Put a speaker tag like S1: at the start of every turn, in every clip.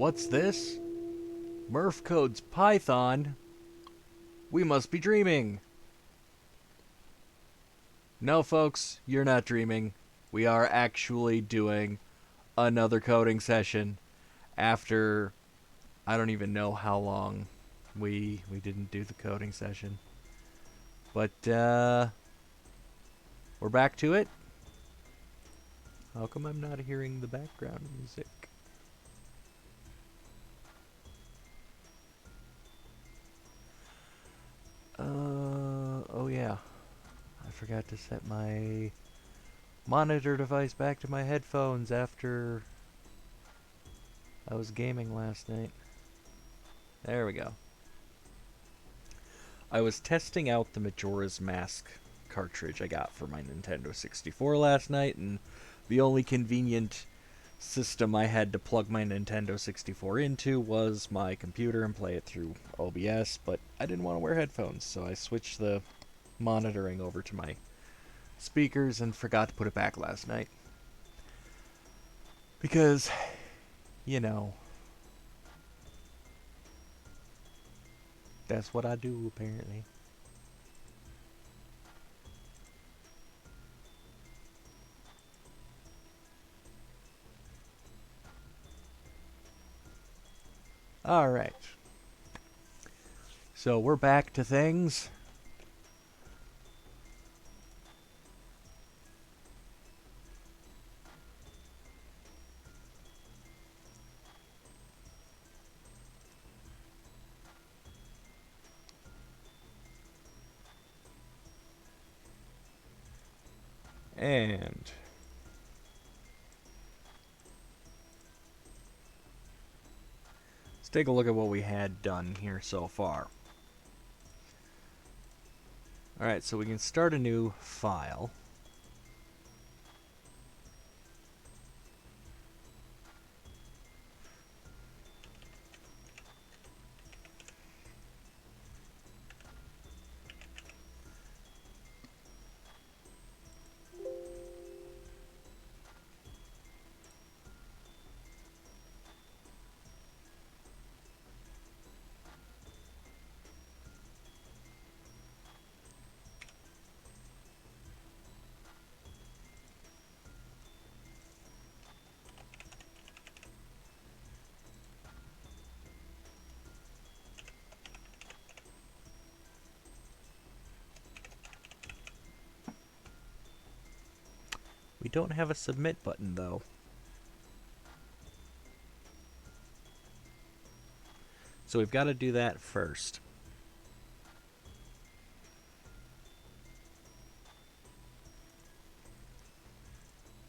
S1: What's this? Murph Codes Python? We must be dreaming. No, folks, you're not dreaming. We are actually doing another coding session after I don't even know how long we didn't do the coding session. But we're back to it. How come I'm not hearing the background music? Oh yeah. I forgot to set my monitor device back to my headphones after I was gaming last night. There we go. I was testing out the Majora's Mask cartridge I got for my Nintendo 64 last night, and the only convenient system I had to plug my Nintendo 64 into was my computer and play it through OBS, but I didn't want to wear headphones, so I switched the monitoring over to my speakers and forgot to put it back last night. Because, you know, that's what I do, apparently. Alright. So we're back to things. And let's take a look at what we had done here so far. Alright, so we can start a new file. We don't have a submit button, though. So we've got to do that first.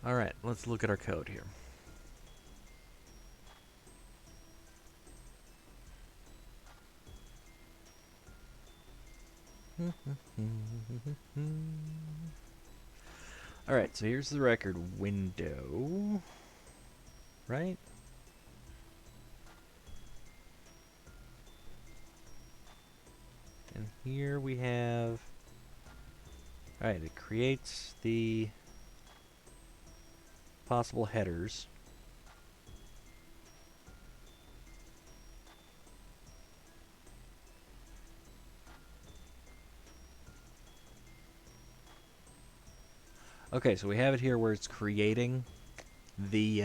S1: Alright, let's look at our code here. Alright, so here's the record window. Right? And here we have... Alright, it creates the possible headers. Okay, so we have it here where it's creating the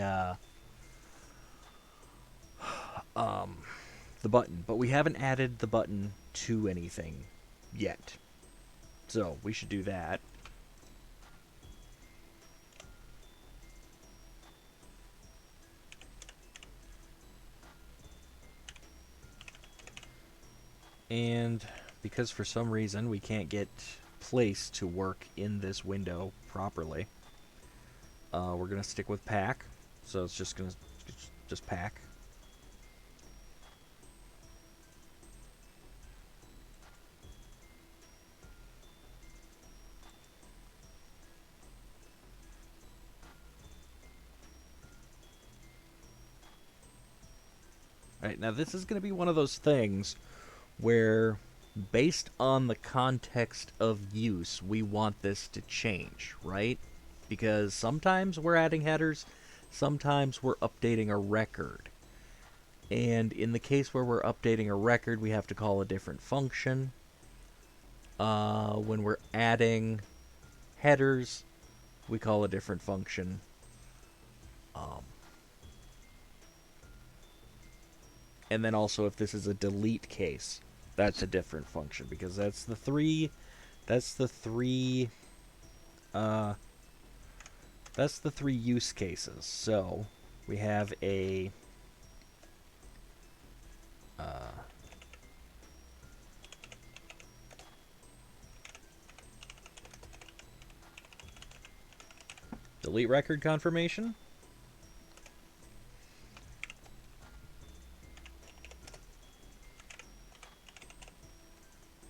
S1: the button, but we haven't added the button to anything yet. So we should do that. And because for some reason we can't get place to work in this window properly, we're going to stick with pack. So it's just going to just pack. Alright, now this is going to be one of those things where, based on the context of use, we want this to change, right? Because sometimes we're adding headers, sometimes we're updating a record. And in the case where we're updating a record, we have to call a different function. When we're adding headers, we call a different function. And then also if this is a delete case, that's a different function, because that's the three use cases. So we have a delete record confirmation,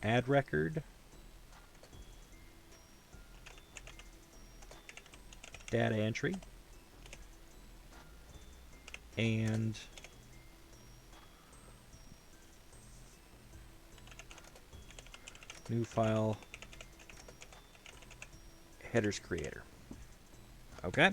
S1: add record, data entry, and new file headers creator. Okay?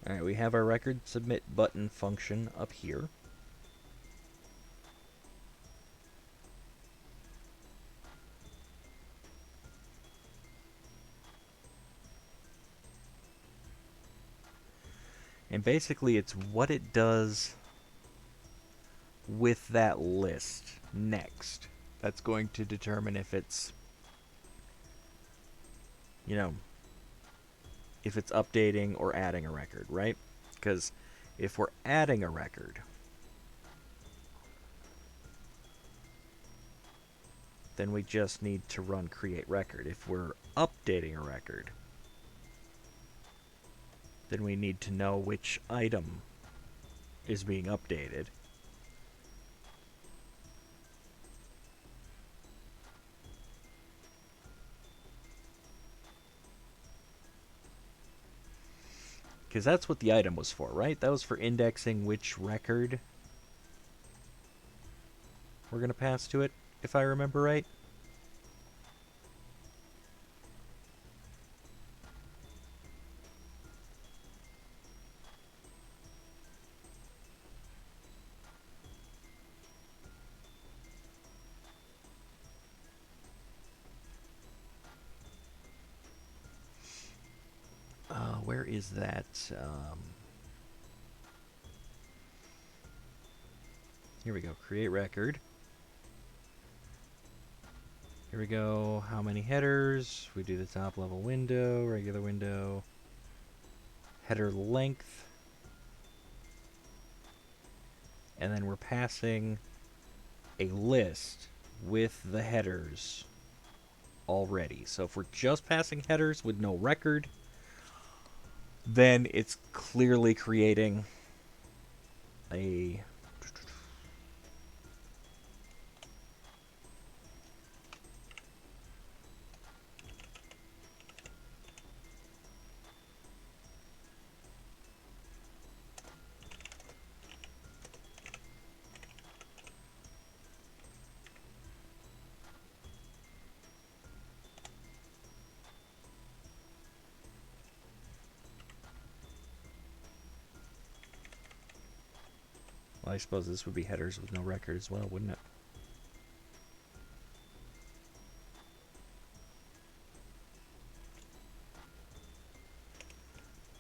S1: Alright, we have our record submit button function up here. And basically it's what it does with that list next. That's going to determine if it's, you know, if it's updating or adding a record, right? Because if we're adding a record, then we just need to run create record. If we're updating a record, then we need to know which item is being updated. Because that's what the item was for, right? That was for indexing which record we're going to pass to it, if I remember right. Where is that? Here we go. Create record. Here we go. How many headers? We do the top level window, regular window, header length. And then we're passing a list with the headers already. So if we're just passing headers with no record, then it's clearly creating a I suppose this would be headers with no record as well, wouldn't it?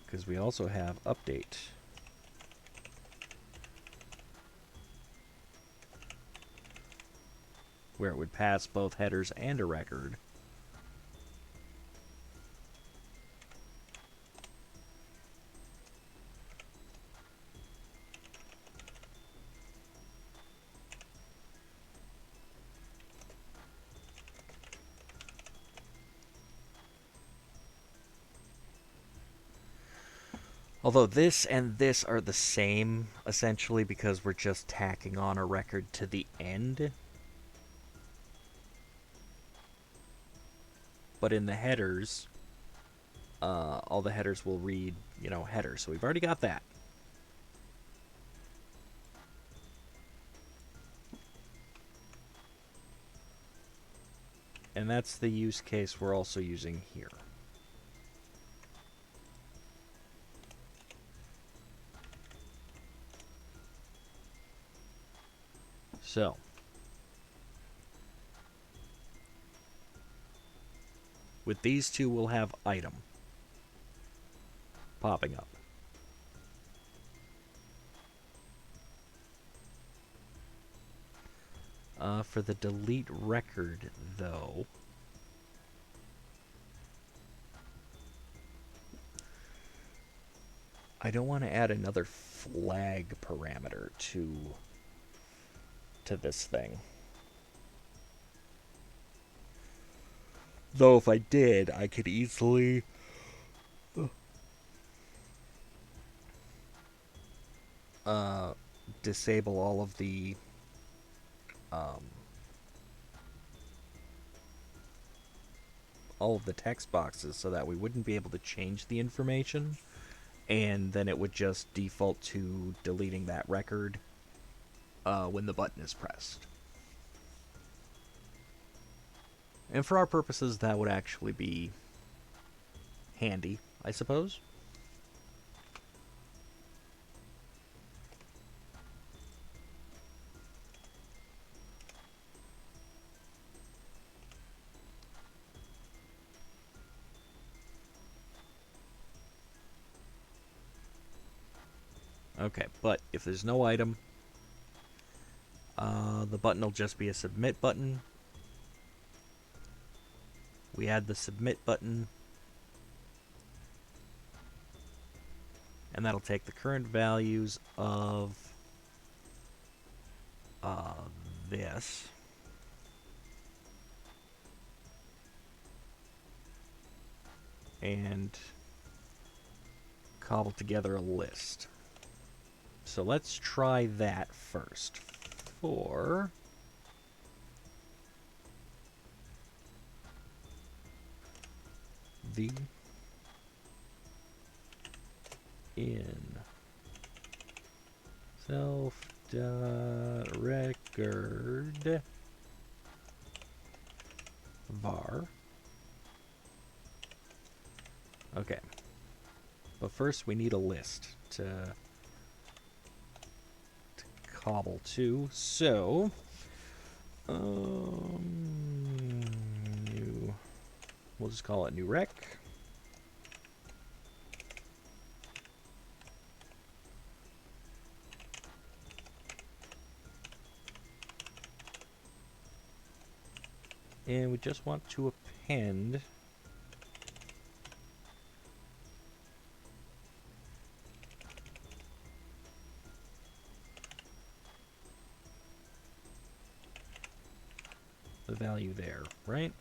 S1: Because we also have update. Where it would pass both headers and a record. Although this and this are the same, essentially, because we're just tacking on a record to the end. But in the headers, all the headers will read, headers. So we've already got that. And that's the use case we're also using here. So, with these two, we'll have item popping up. For the delete record, though, I don't want to add another flag parameter to this thing. Though if I did, I could easily disable all of the text boxes so that we wouldn't be able to change the information, and then it would just default to deleting that record when the button is pressed. And for our purposes, that would actually be handy, I suppose. Okay, but if there's no item, the button will just be a submit button. We add the submit button, and that'll take the current values of this, and cobble together a list. So let's try that first. For the in self.record var. Okay. But first we need a list to cobble to. So we'll just call it new rec. And we just want to append the value there, right?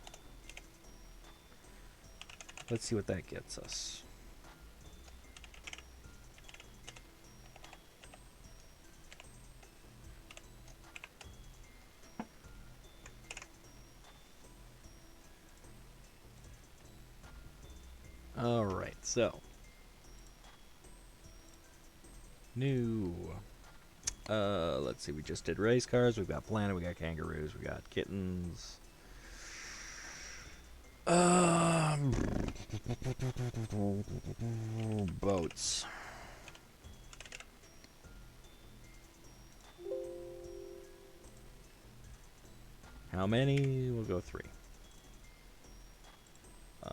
S1: Let's see what that gets us. Alright, so new. Let's see, we just did race cars, we've got planet, we got kangaroos, we got kittens. Boats. How many? We'll go 3. Um,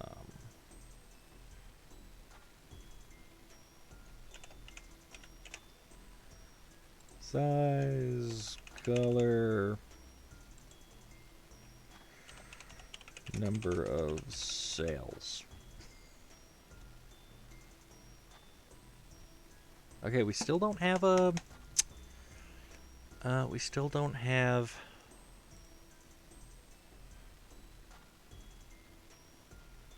S1: size, color, number of sales. Okay, we still don't have a... we still don't have...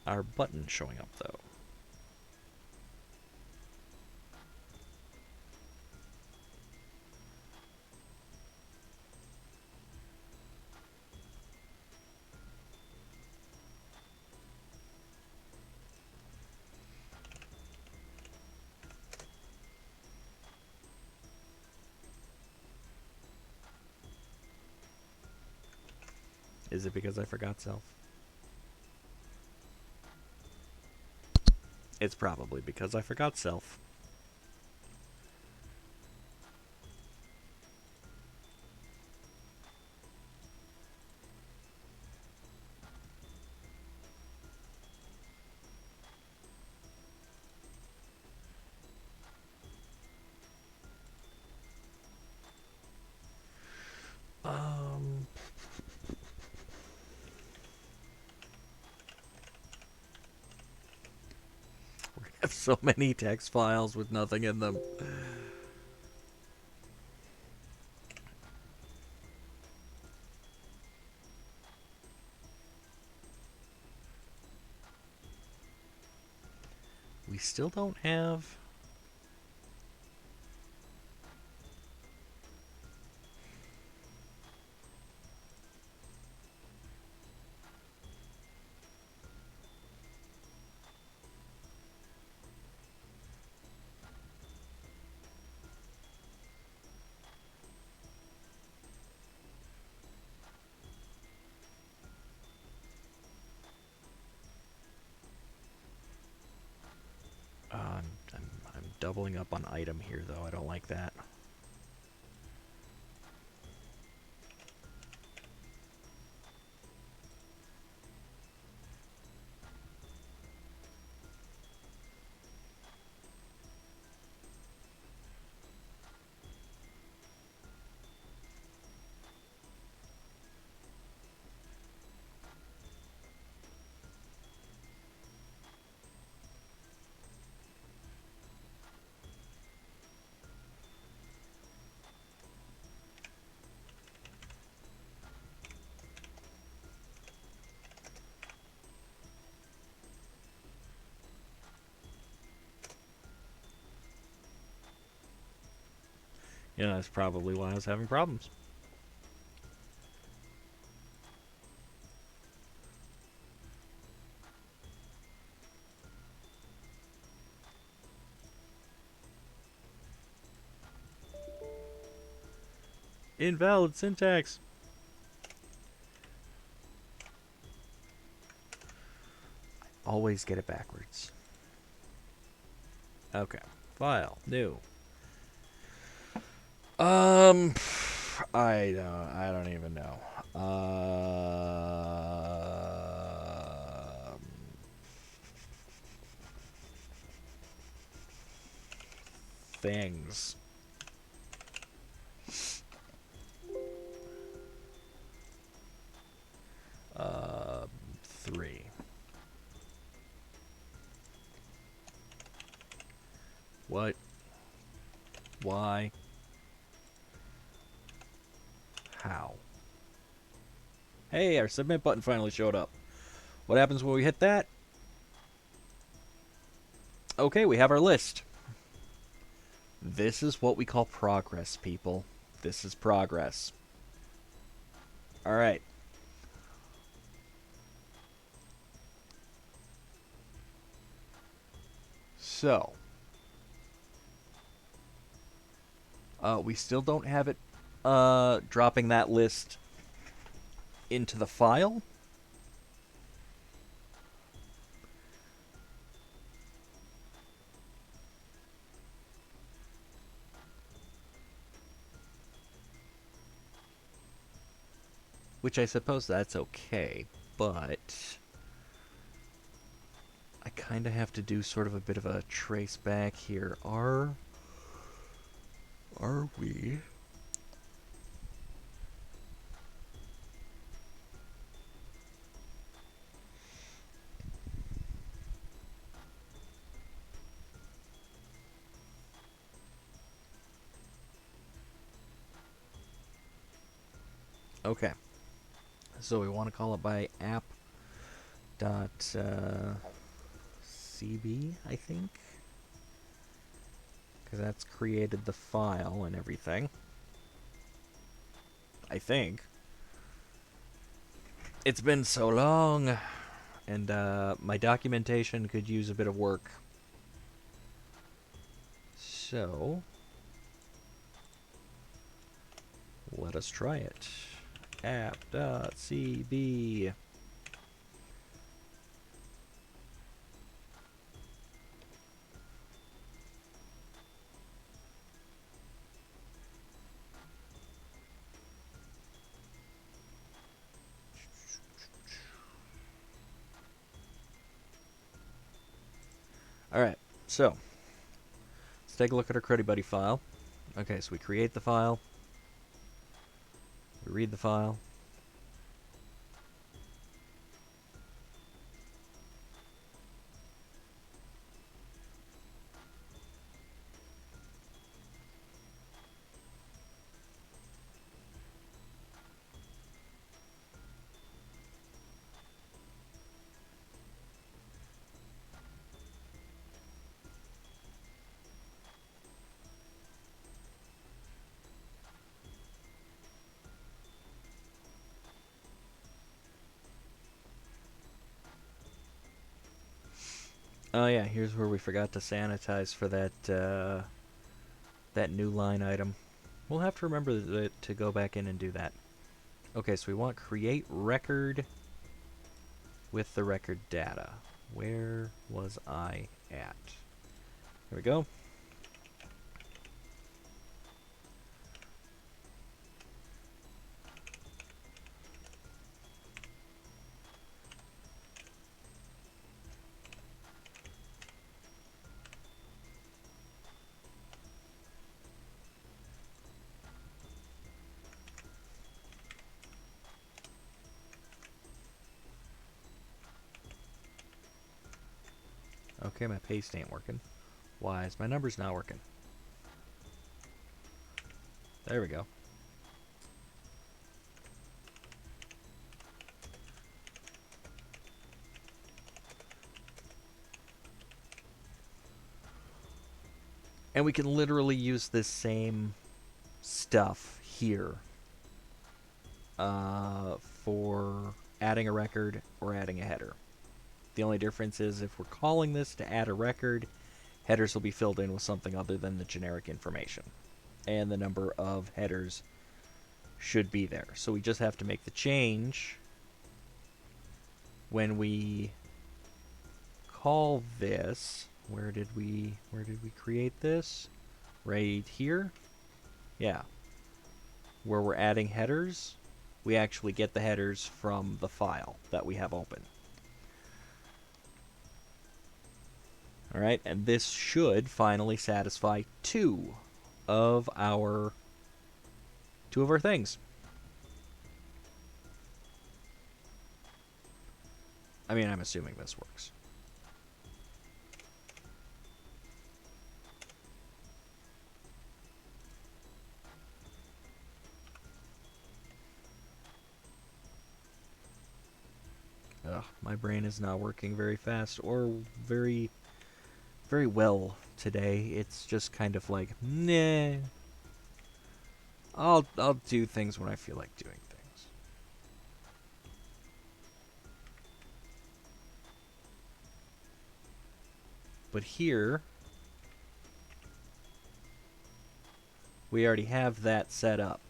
S1: our button showing up, though. Is it because I forgot self? It's probably because I forgot self. We have so many text files with nothing in them. We still don't have... I'm doubling up on item here, though. I don't like that. Yeah, that's probably why I was having problems. Invalid syntax. Always get it backwards. Okay. File. New. I don't even know. Things. Uh, 3. What? Why? How? Hey, our submit button finally showed up. What happens when we hit that? Okay, we have our list. This is what we call progress, people. This is progress. Alright. So. We still don't have it dropping that list into the file. Which I suppose that's okay, but I kind of have to do sort of a bit of a trace back here. Are we? Okay. So we want to call it by app dot cb, I think, because that's created the file and everything. I think. It's been so long, and my documentation could use a bit of work. So, let us try it. app.cb. Alright, so let's take a look at our Cruddy Buddy file. Okay, so we create the file, we read the file. Oh yeah, here's where we forgot to sanitize for that new line item. We'll have to remember to go back in and do that. Okay, so we want create record with the record data. Where was I at? There we go. Okay, my paste ain't working. Why is my numbers not working? There we go. And we can literally use this same stuff here for adding a record or adding a header. The only difference is if we're calling this to add a record, headers will be filled in with something other than the generic information. And the number of headers should be there. So we just have to make the change when we call this. Where did we create this? Right here? Yeah. Where we're adding headers, we actually get the headers from the file that we have open. Alright, and this should finally satisfy two of our things. I mean, I'm assuming this works. Ugh, my brain is not working very fast or very well today. It's just kind of like, nah. I'll do things when I feel like doing things. But here, we already have that set up.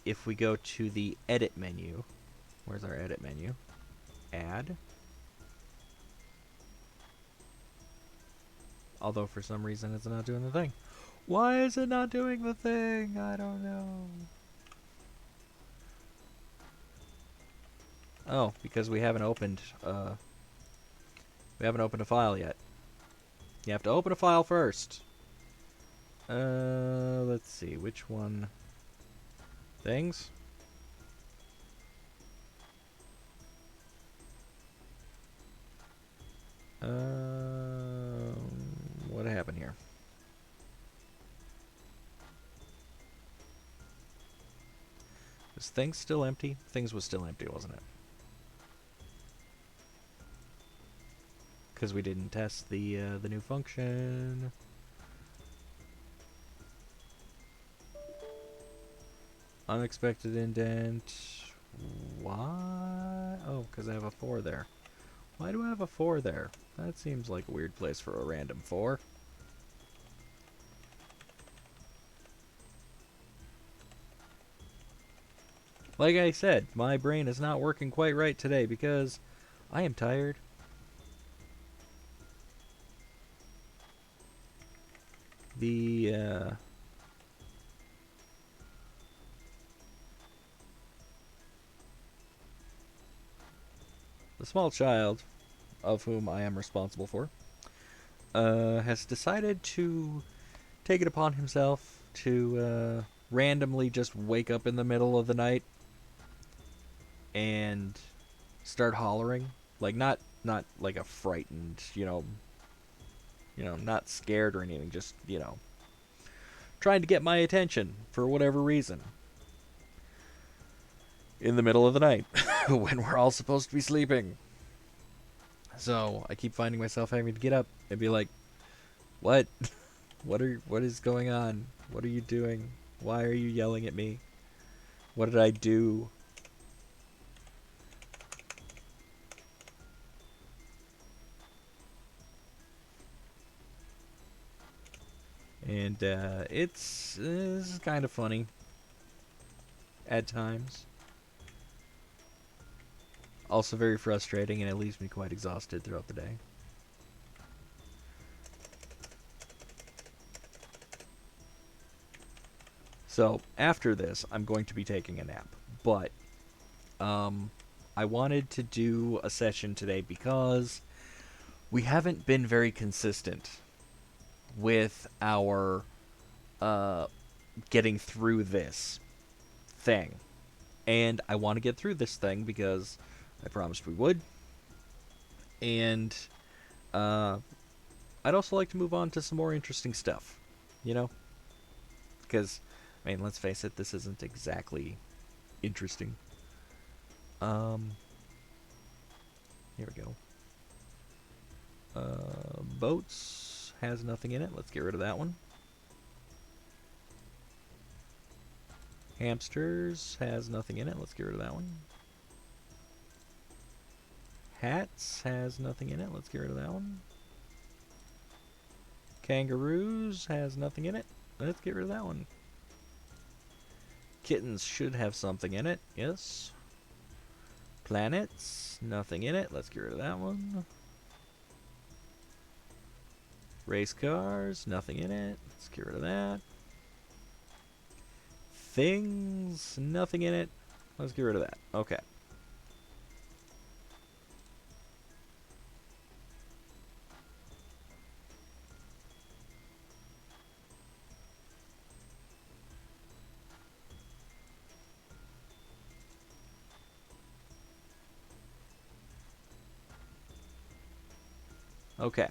S1: If we go to the edit menu, where's our edit menu? Add. Although for some reason it's not doing the thing. Why is it not doing the thing? I don't know. Oh, because we haven't opened a file yet. You have to open a file first. Let's see, which one? Things? What happened here? Is things still empty? Things was still empty, wasn't it? Because we didn't test the new function. Unexpected indent. Why? Oh, because I have a 4 there. Why do I have a 4 there? That seems like a weird place for a random 4. Like I said, my brain is not working quite right today because I am tired. The small child, of whom I am responsible for, has decided to take it upon himself to randomly just wake up in the middle of the night and start hollering, like not like a frightened, not scared or anything, just trying to get my attention for whatever reason in the middle of the night when we're all supposed to be sleeping. So I keep finding myself having to get up and be like, "What? What is going on? What are you doing? Why are you yelling at me? What did I do?" And it's kind of funny at times. Also very frustrating, and it leaves me quite exhausted throughout the day. So after this, I'm going to be taking a nap. But I wanted to do a session today because we haven't been very consistent with our getting through this thing. And I want to get through this thing because I promised we would. And I'd also like to move on to some more interesting stuff, you know? Because, I mean, let's face it, this isn't exactly interesting. Here we go. Boats has nothing in it. Let's get rid of that one. Hamsters has nothing in it. Let's get rid of that one. Hats has nothing in it. Let's get rid of that one. Kangaroos has nothing in it. Let's get rid of that one. Kittens should have something in it. Yes. Planets, nothing in it. Let's get rid of that one. Race cars, nothing in it. Let's get rid of that. Things, nothing in it. Let's get rid of that. Okay. Okay.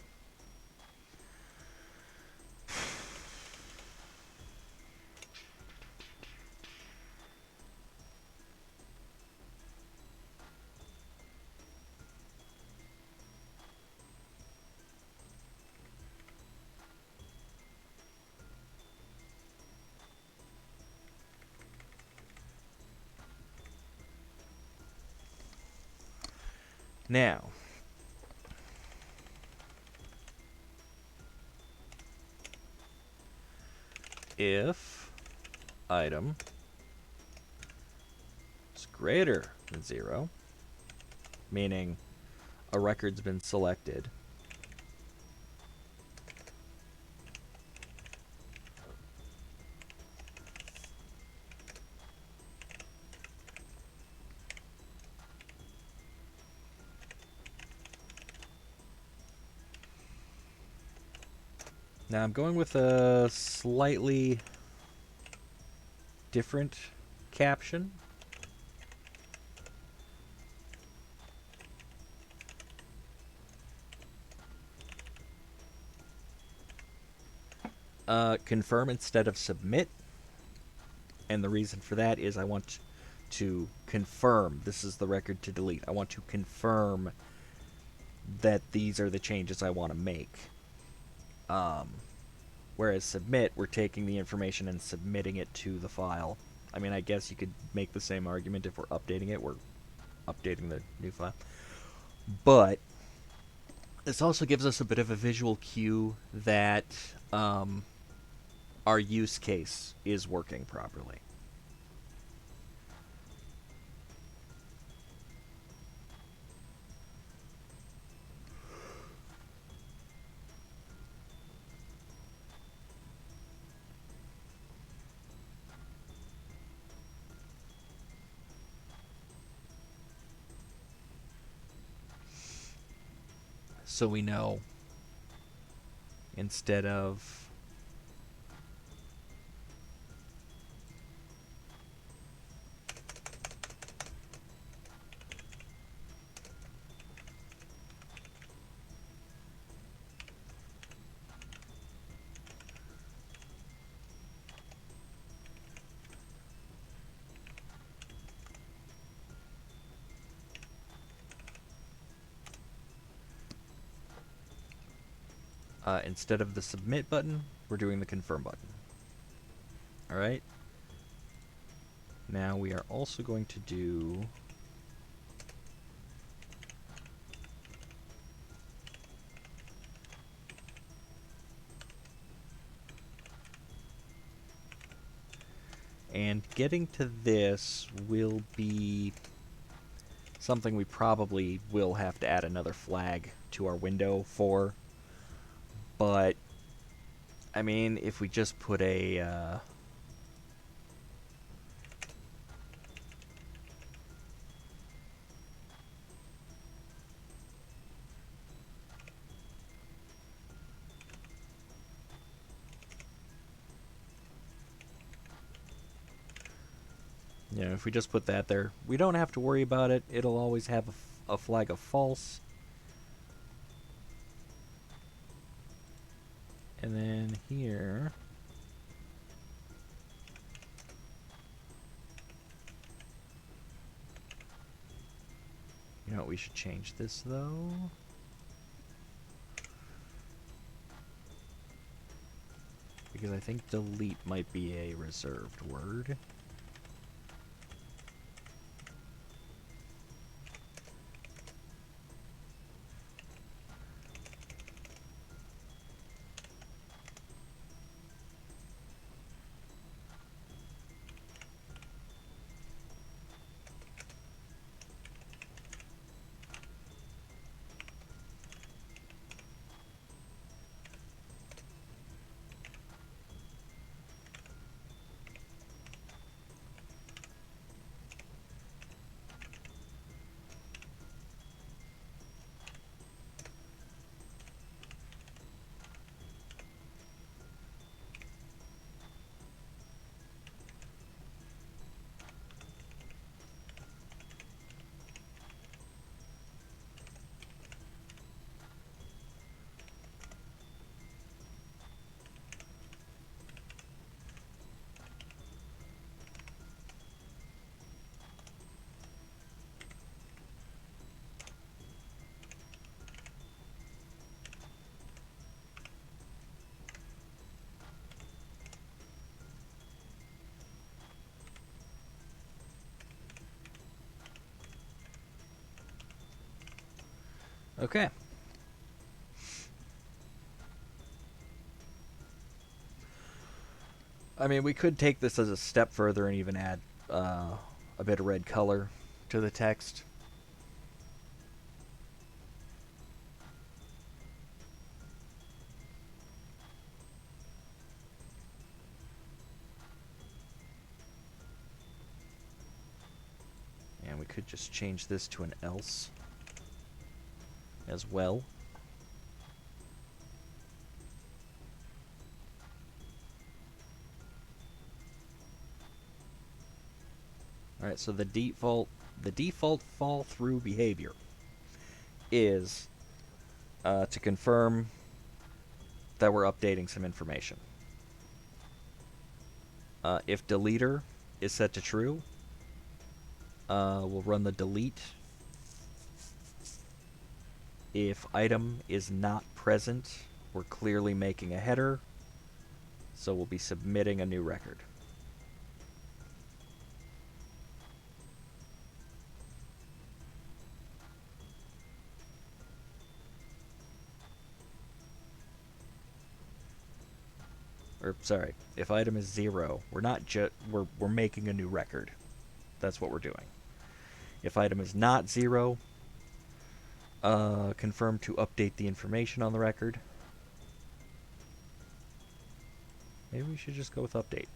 S1: Now, if item is greater than 0, meaning a record's been selected, Now I'm going with a slightly different caption. Confirm instead of submit. And the reason for that is I want to confirm this is the record to delete. I want to confirm that these are the changes I want to make. Whereas submit, we're taking the information and submitting it to the file. I mean, I guess you could make the same argument if we're updating it. We're updating the new file. But this also gives us a bit of a visual cue that our use case is working properly. So we know instead of instead of the submit button, we're doing the confirm button. All right. Now we are also going to do and getting to this will be something we probably will have to add another flag to our window for. But, I mean, if we just put a, you know, if we just put that there, we don't have to worry about it. It'll always have a flag of false. And then here, you know what, we should change this though. Because I think delete might be a reserved word. Okay. I mean, we could take this as a step further and even add a bit of red color to the text. And we could just change this to an else as well. All right, so the default fall through behavior is to confirm that we're updating some information. If deleter is set to true, we'll run the delete. If item is not present, we're clearly making a header, so we'll be submitting a new record. Or sorry, if item is 0, we're making a new record. That's what we're doing. If item is not 0, confirm to update the information on the record. Maybe we should just go with update.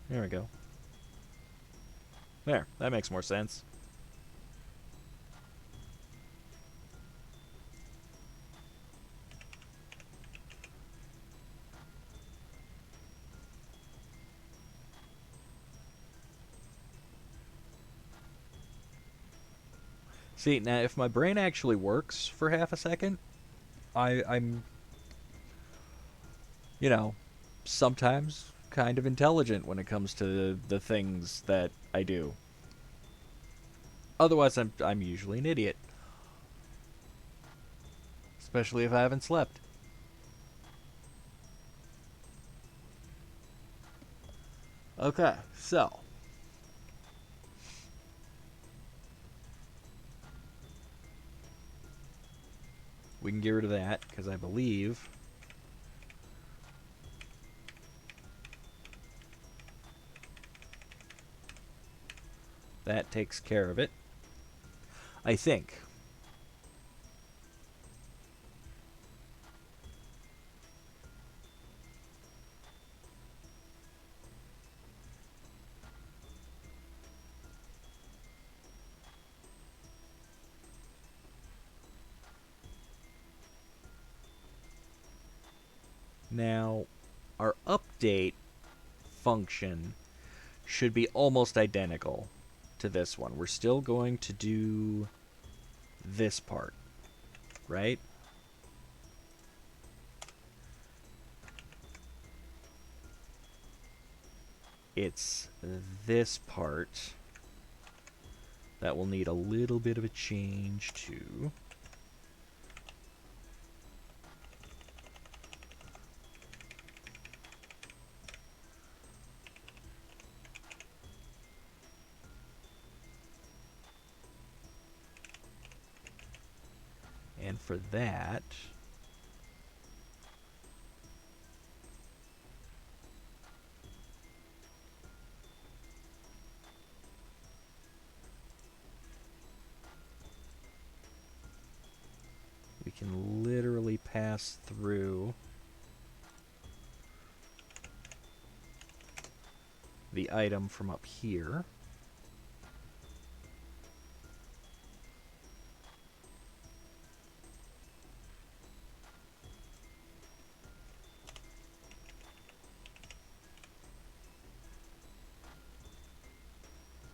S1: There we go. There, that makes more sense. See, now if my brain actually works for half a second, I'm, you know, sometimes kind of intelligent when it comes to the things that I do. Otherwise, I'm usually an idiot. Especially if I haven't slept. Okay, so we can get rid of that, because I believe that takes care of it. I think. Now, our update function should be almost identical to this one. We're still going to do this part, right? It's this part that will need a little bit of a change to. And for that, we can literally pass through the item from up here.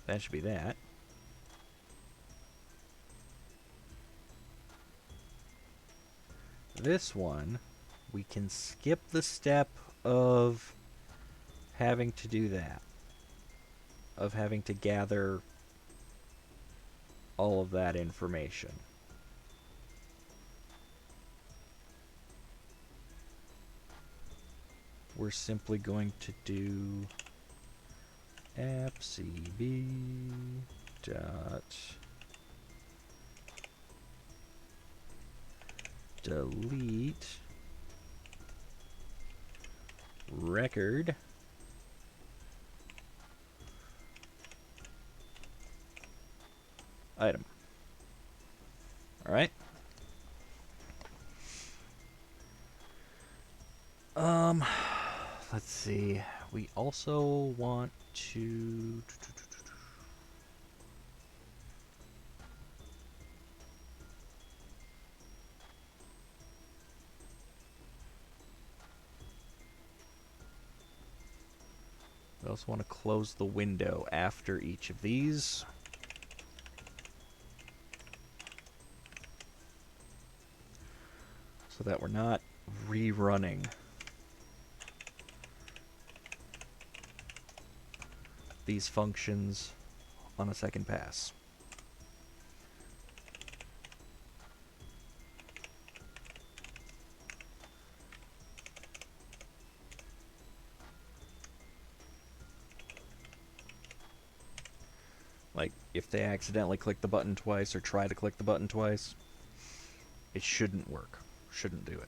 S1: That should be that. This one, we can skip the step of having to do that. Of having to gather all of that information. We're simply going to do appcb dot delete record item. All right. Let's see. We also want to also want to close the window after each of these. So that we're not rerunning these functions on a second pass. Like, if they accidentally click the button twice or try to click the button twice, it shouldn't work. Shouldn't do it.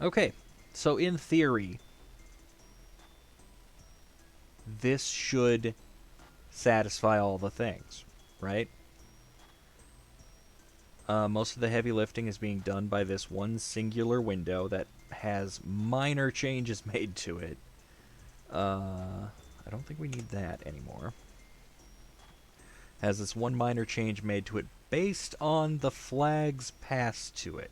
S1: Okay, so in theory, this should satisfy all the things, right? Most of the heavy lifting is being done by this one singular window that has minor changes made to it. I don't think we need that anymore. Has this one minor change made to it based on the flags passed to it.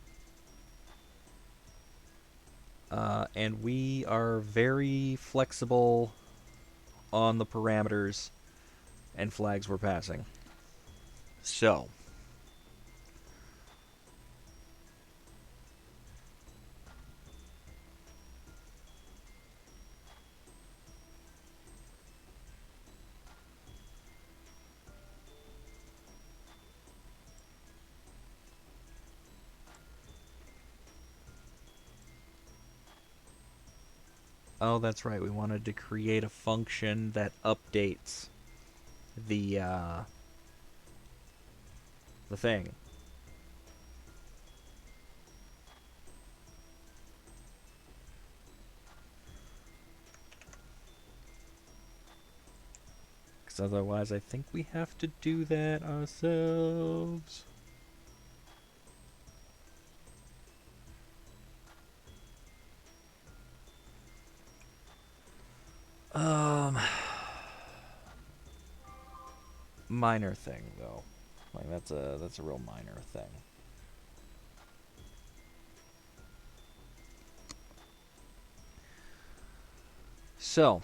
S1: And we are very flexible on the parameters and flags we're passing. So, oh, that's right. We wanted to create a function that updates the thing. Because otherwise, I think we have to do that ourselves. Minor thing though. Like that's a real minor thing. So,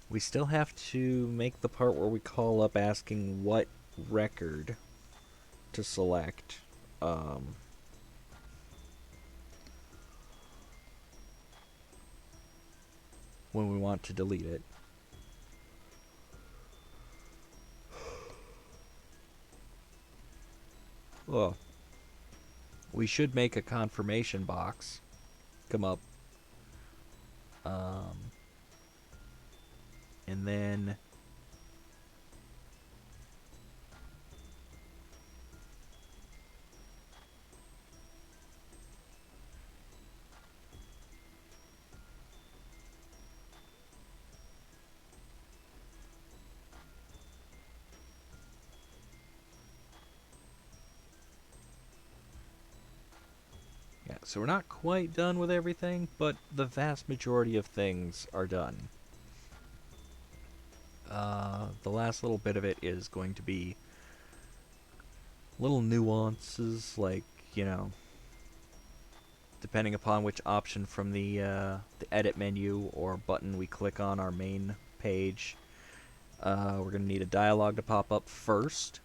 S1: we still have to make the part where we call up asking what record to select. When we want to delete it. Well, we should make a confirmation box come up. And then yeah, so we're not quite done with everything, but the vast majority of things are done. The last little bit of it is going to be little nuances, like, you know, depending upon which option from the edit menu or button we click on our main page, we're going to need a dialog to pop up first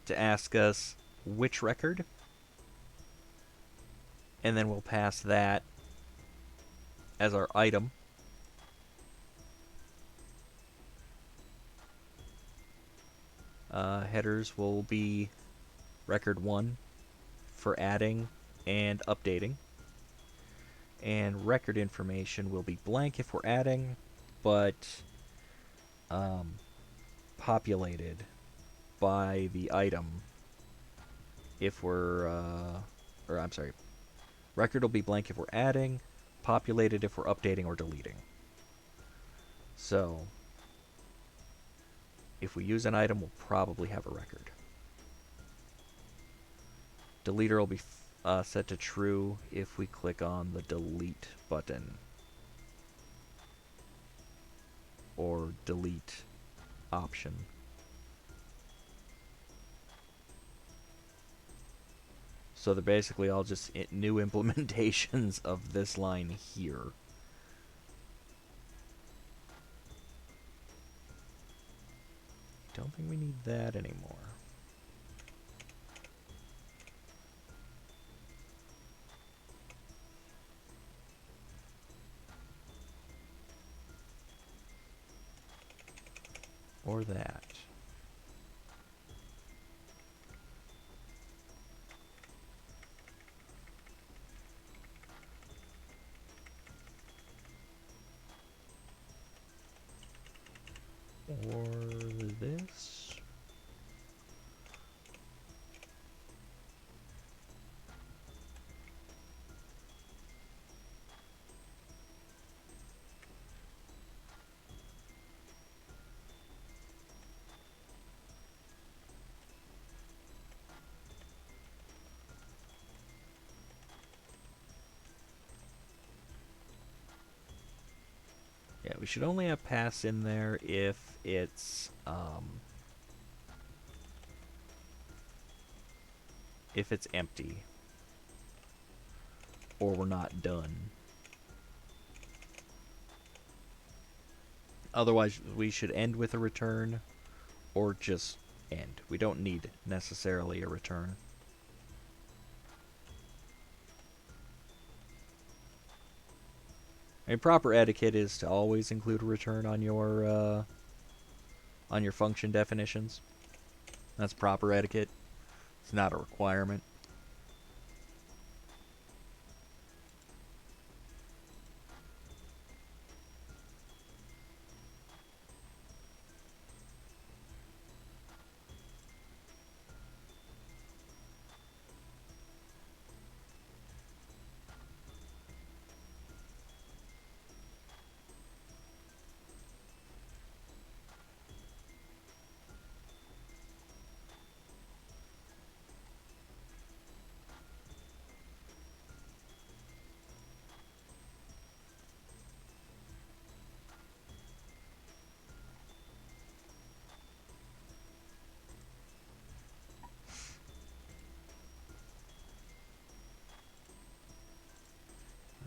S1: to ask us which record, and then we'll pass that as our item. Headers will be record 1 for adding and updating. And record information will be blank if we're adding, but populated by the item if we're or I'm sorry, record will be blank if we're adding, populated if we're updating or deleting. So, if we use an item, we'll probably have a record. Deleter will be set to true if we click on the delete button. Or delete option. So they're basically all just new implementations of this line here. Don't think we need that anymore. Or that. Or this. Yeah, we should only have pass in there if it's empty. Or we're not done. Otherwise, we should end with a return or just end. We don't need necessarily a return. I mean, proper etiquette is to always include a return on your function definitions. That's proper etiquette. It's not a requirement.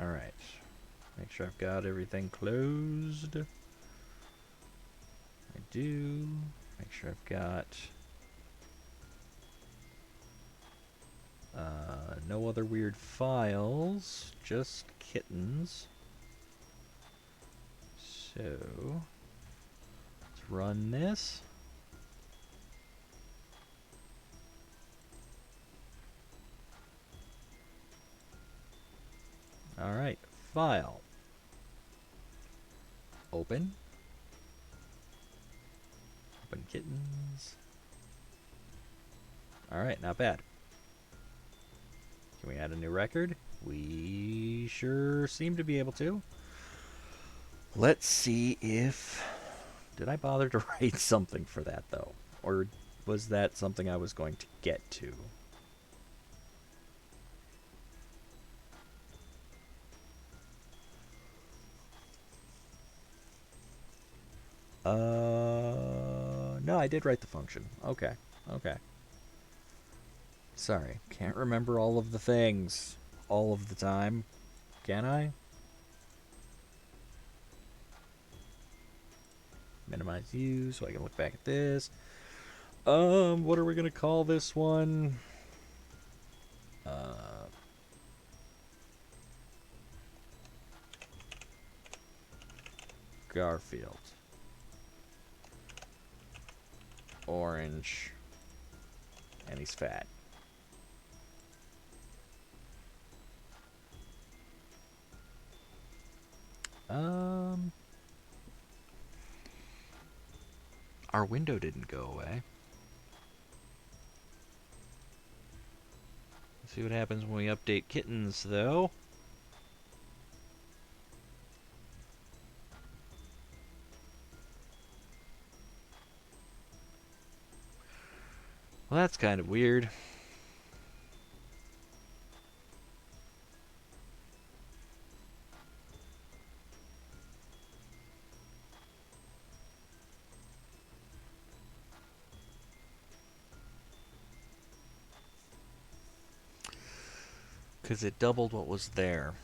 S1: Alright. Make sure I've got everything closed. I do. Make sure I've got no other weird files, just kittens. So, let's run this. Alright, file. Open. Open kittens. Alright, not bad. Can we add a new record? We sure seem to be able to. Let's see if... Did I bother to write something for that, though? Or was that something I was going to get to? No, I did write the function. Okay, okay. Sorry, can't remember all of the things all of the time. Can I? Minimize view so I can look back at this. What are we gonna call this one? Garfield. Orange. And he's fat. Our window didn't go away. See what happens when we update kittens, though. Well, that's kind of weird. Because it doubled what was there.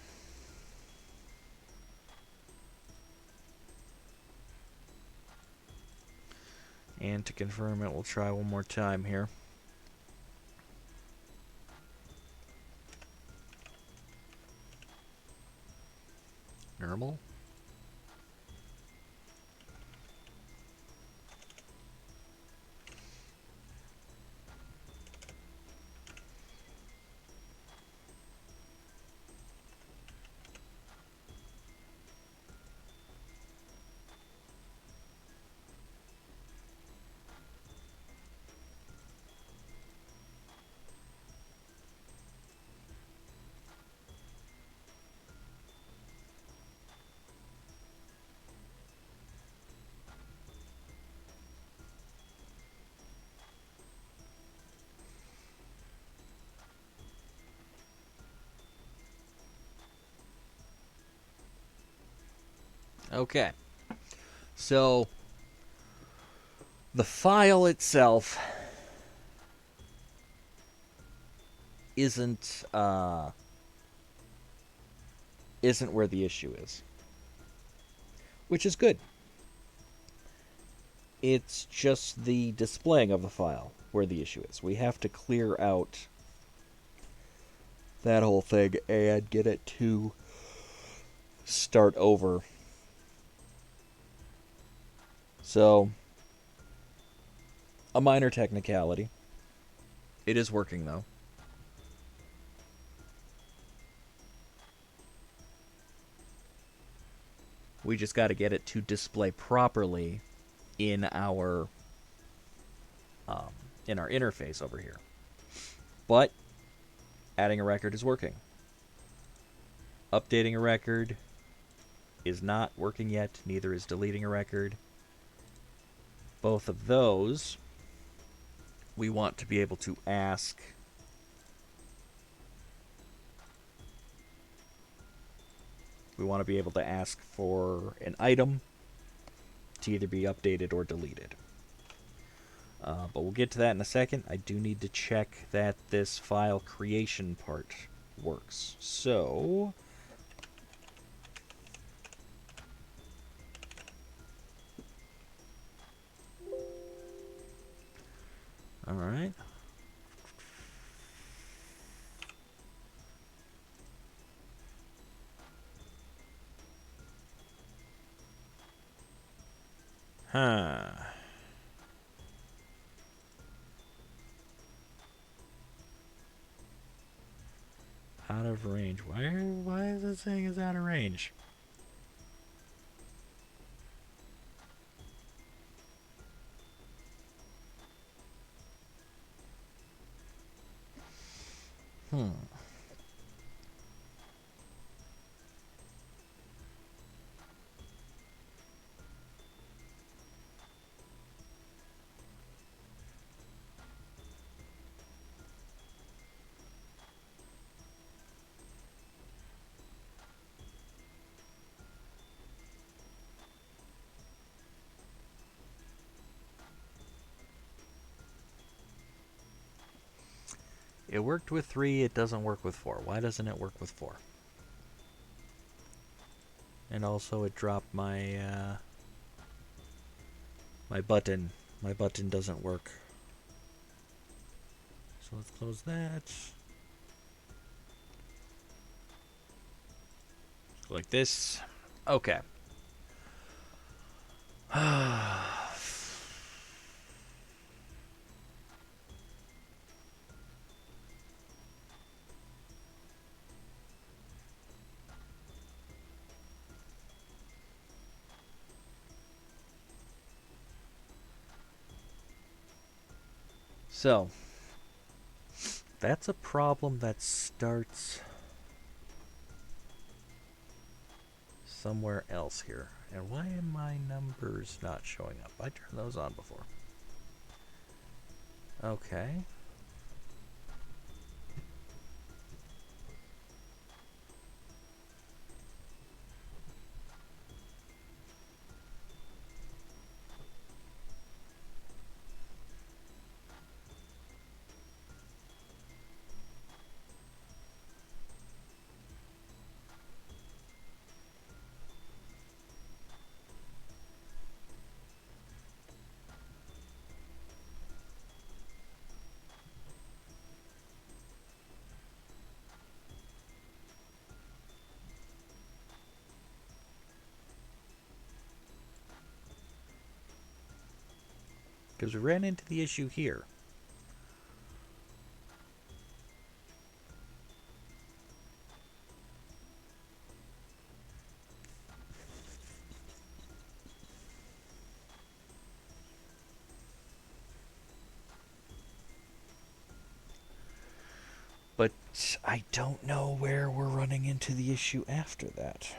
S1: And to confirm it, we'll try one more time here. Normal. Okay. So, the file itself isn't where the issue is, which is good. It's just the displaying of the file where the issue is. We have to clear out that whole thing and get it to start over. So, a minor technicality. It is working, though. We just got to get it to display properly in our interface over here. But adding a record is working. Updating a record is not working yet. Neither is deleting a record. Both of those we want to be able to ask for an item to either be updated or deleted. But we'll get to that in a second. I do need to check that this file creation part works. So, all right. Huh. Out of range. Why is it saying it's out of range? It worked with 3, it doesn't work with 4. Why doesn't it work with 4? And also it dropped my my button. My button doesn't work. So let's close that. Like this. Okay. So, That's a problem that starts somewhere else here. And why are my numbers not showing up? I turned those on before. Okay. Because we ran into the issue here. But I don't know where we're running into the issue after that.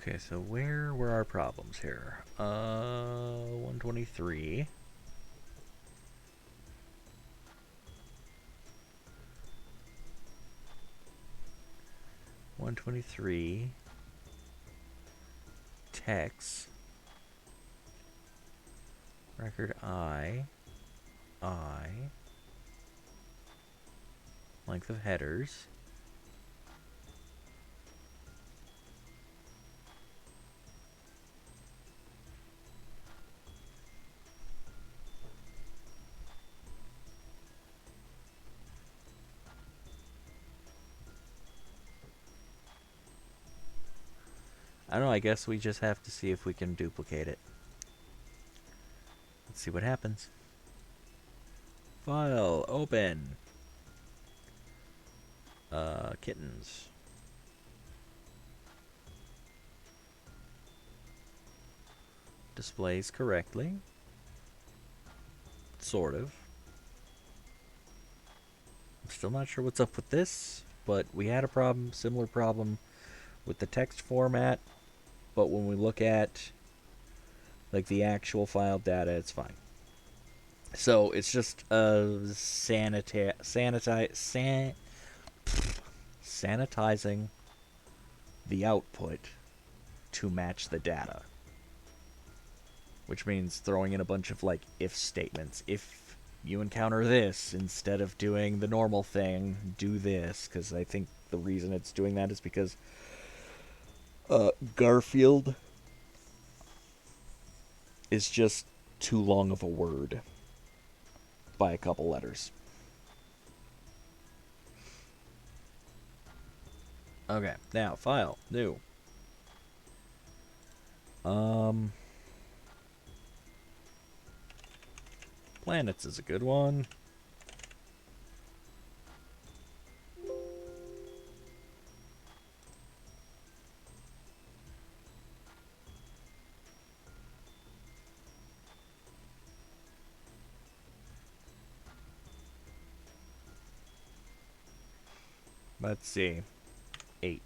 S1: Okay, so where were our problems here? 123. 123. Text. Record I. Length of headers. I don't know, I guess we just have to see if we can duplicate it. Let's see what happens. File, open. Kittens. Displays correctly. Sort of. I'm still not sure what's up with this, but we had a problem, similar problem with the text format, but when we look at like the actual file data, it's fine. So it's just sanitizing the output to match the data, which means throwing in a bunch of like if statements. If you encounter this, instead of doing the normal thing, do this, because I think the reason it's doing that is because Garfield is just too long of a word by a couple letters. Okay, now file, new. Planets is a good one. Let's see. 8.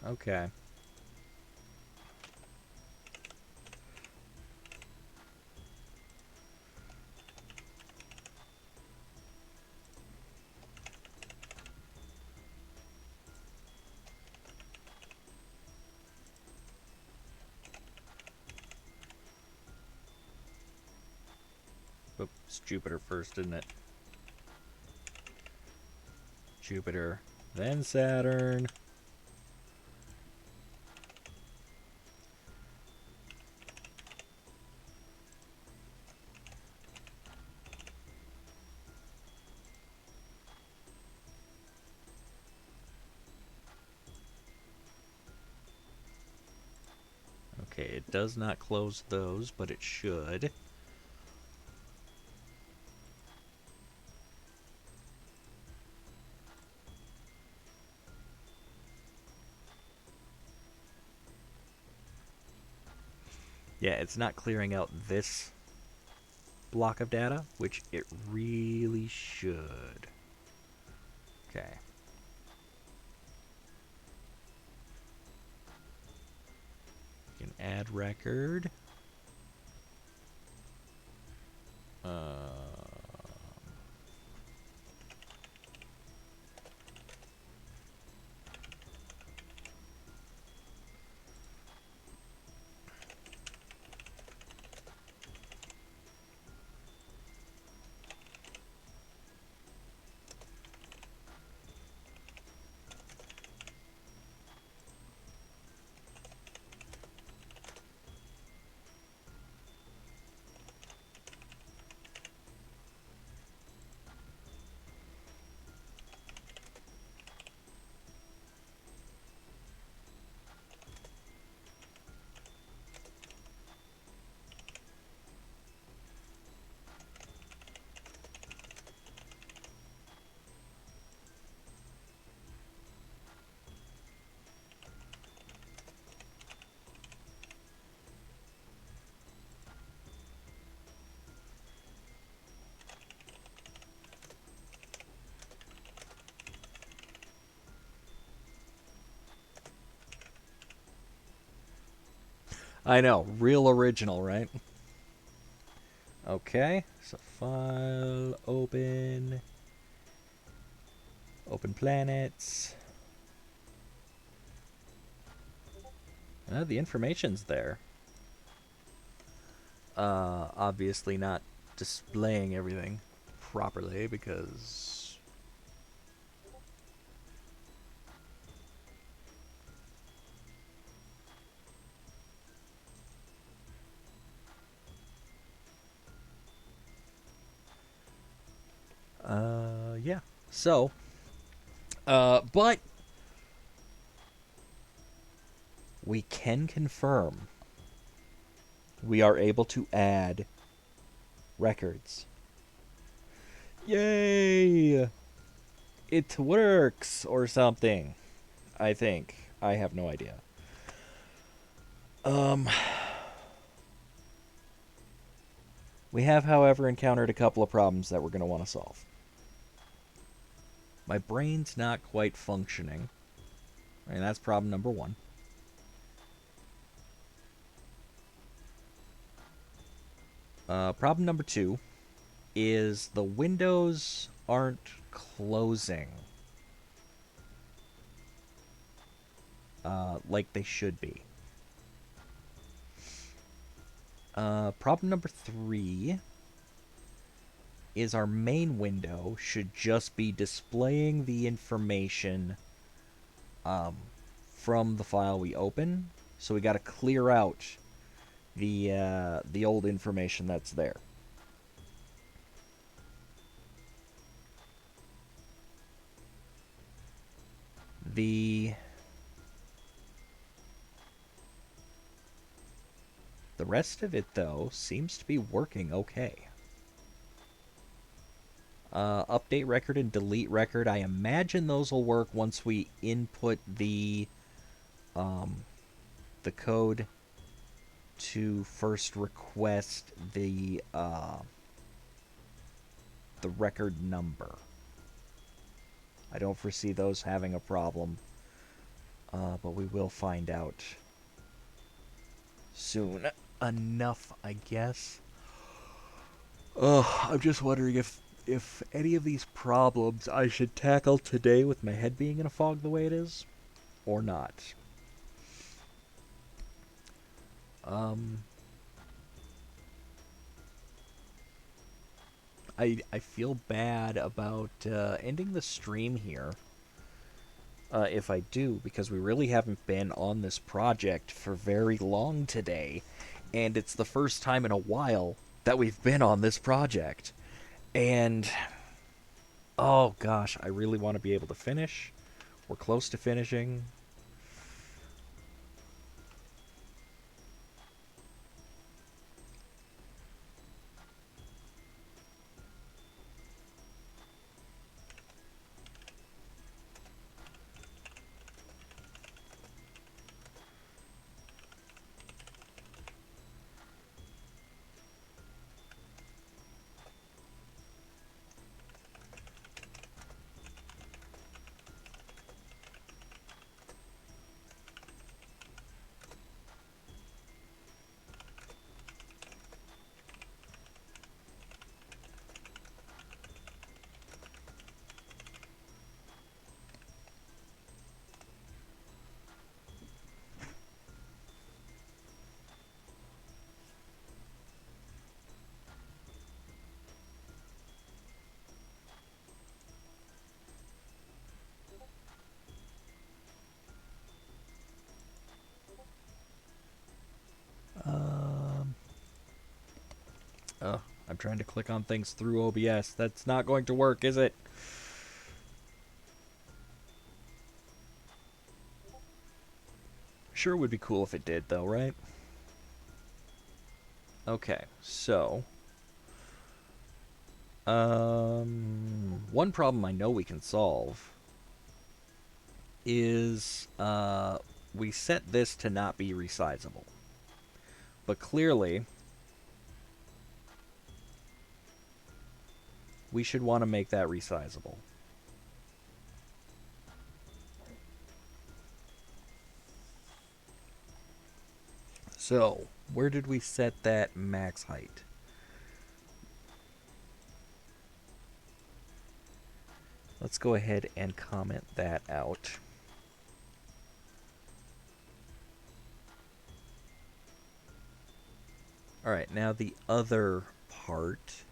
S1: Okay. Oops, Jupiter first, isn't it? Jupiter, then Saturn. Okay, it does not close those, but it should. Yeah, it's not clearing out this block of data, which it really should. Okay. You can add record. I know, real original, right? Okay, so file, open planets. The information's there. Obviously not displaying everything properly because... yeah. So, but we can confirm we are able to add records. Yay! It works or something. I think. I have no idea. We have, however, encountered a couple of problems that we're going to want to solve. My brain's not quite functioning. I mean, that's problem number 1. Problem number 2 is the windows aren't closing like they should be. Problem number 3 is our main window should just be displaying the information from the file we open. So we got to clear out the old information that's there. The rest of it, though, seems to be working okay. Update record and delete record, I imagine those will work once we input the code to first request the record number. I don't foresee those having a problem, but we will find out soon enough, I guess. I'm just wondering if any of these problems I should tackle today with my head being in a fog the way it is, or not. I feel bad about ending the stream here. If I do, because we really haven't been on this project for very long today, and it's the first time in a while that we've been on this project. And oh gosh, I really want to be able to finish. We're close to finishing. Oh, I'm trying to click on things through OBS. That's not going to work, is it? Sure would be cool if it did, though, right? Okay, so... one problem I know we can solve is, we set this to not be resizable. But clearly, we should want to make that resizable. So, where did we set that max height? Let's go ahead and comment that out. Alright, now the other part.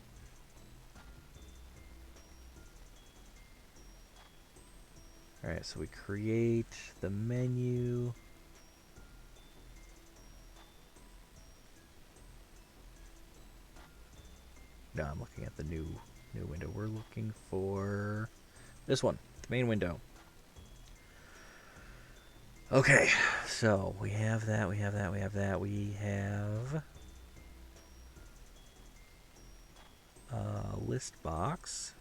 S1: Alright, so we create the menu. No, I'm looking at the new window. We're looking for this one, the main window. Okay, so we have that, we have that, we have that. We have a list box.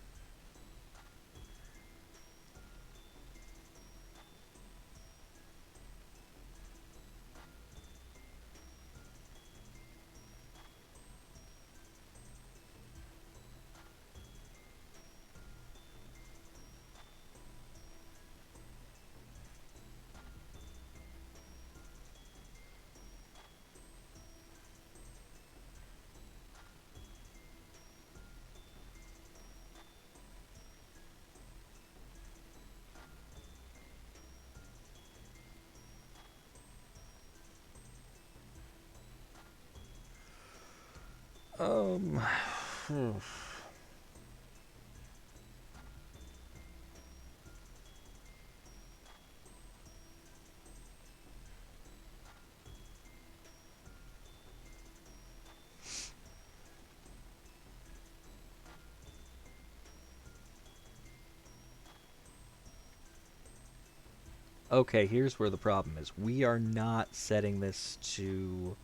S1: Okay, here's where the problem is. We are not setting this to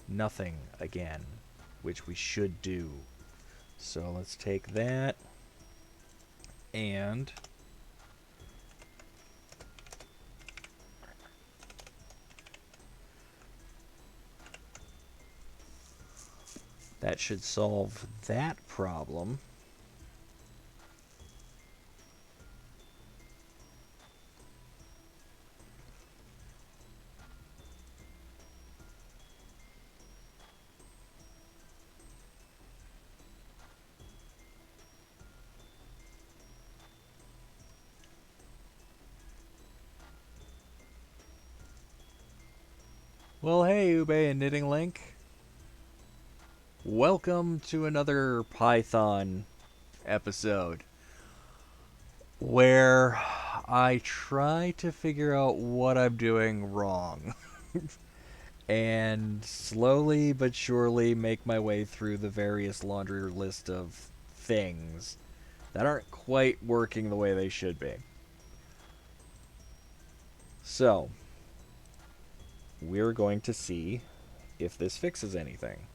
S1: nothing again, which we should do. So let's take that and That should solve that problem. Well, hey, Ube and Knitting Link. Welcome to another Python episode where I try to figure out what I'm doing wrong and slowly but surely make my way through the various laundry list of things that aren't quite working the way they should be. So, we're going to see if this fixes anything.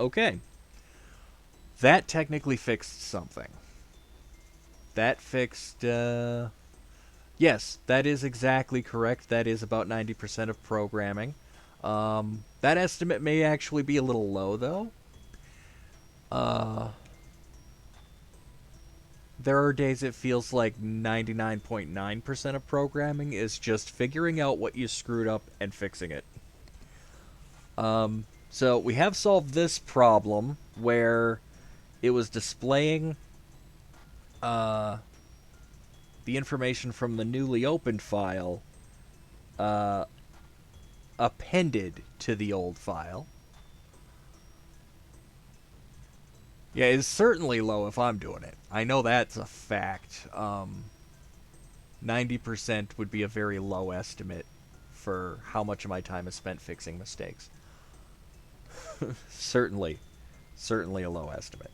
S1: Okay. That technically fixed something. That fixed, yes, that is exactly correct. That is about 90% of programming. That estimate may actually be a little low, though. There are days it feels like 99.9% of programming is just figuring out what you screwed up and fixing it. So we have solved this problem where it was displaying the information from the newly opened file appended to the old file. Yeah, it's certainly low if I'm doing it. I know that's a fact. 90% would be a very low estimate for how much of my time is spent fixing mistakes. Certainly a low estimate.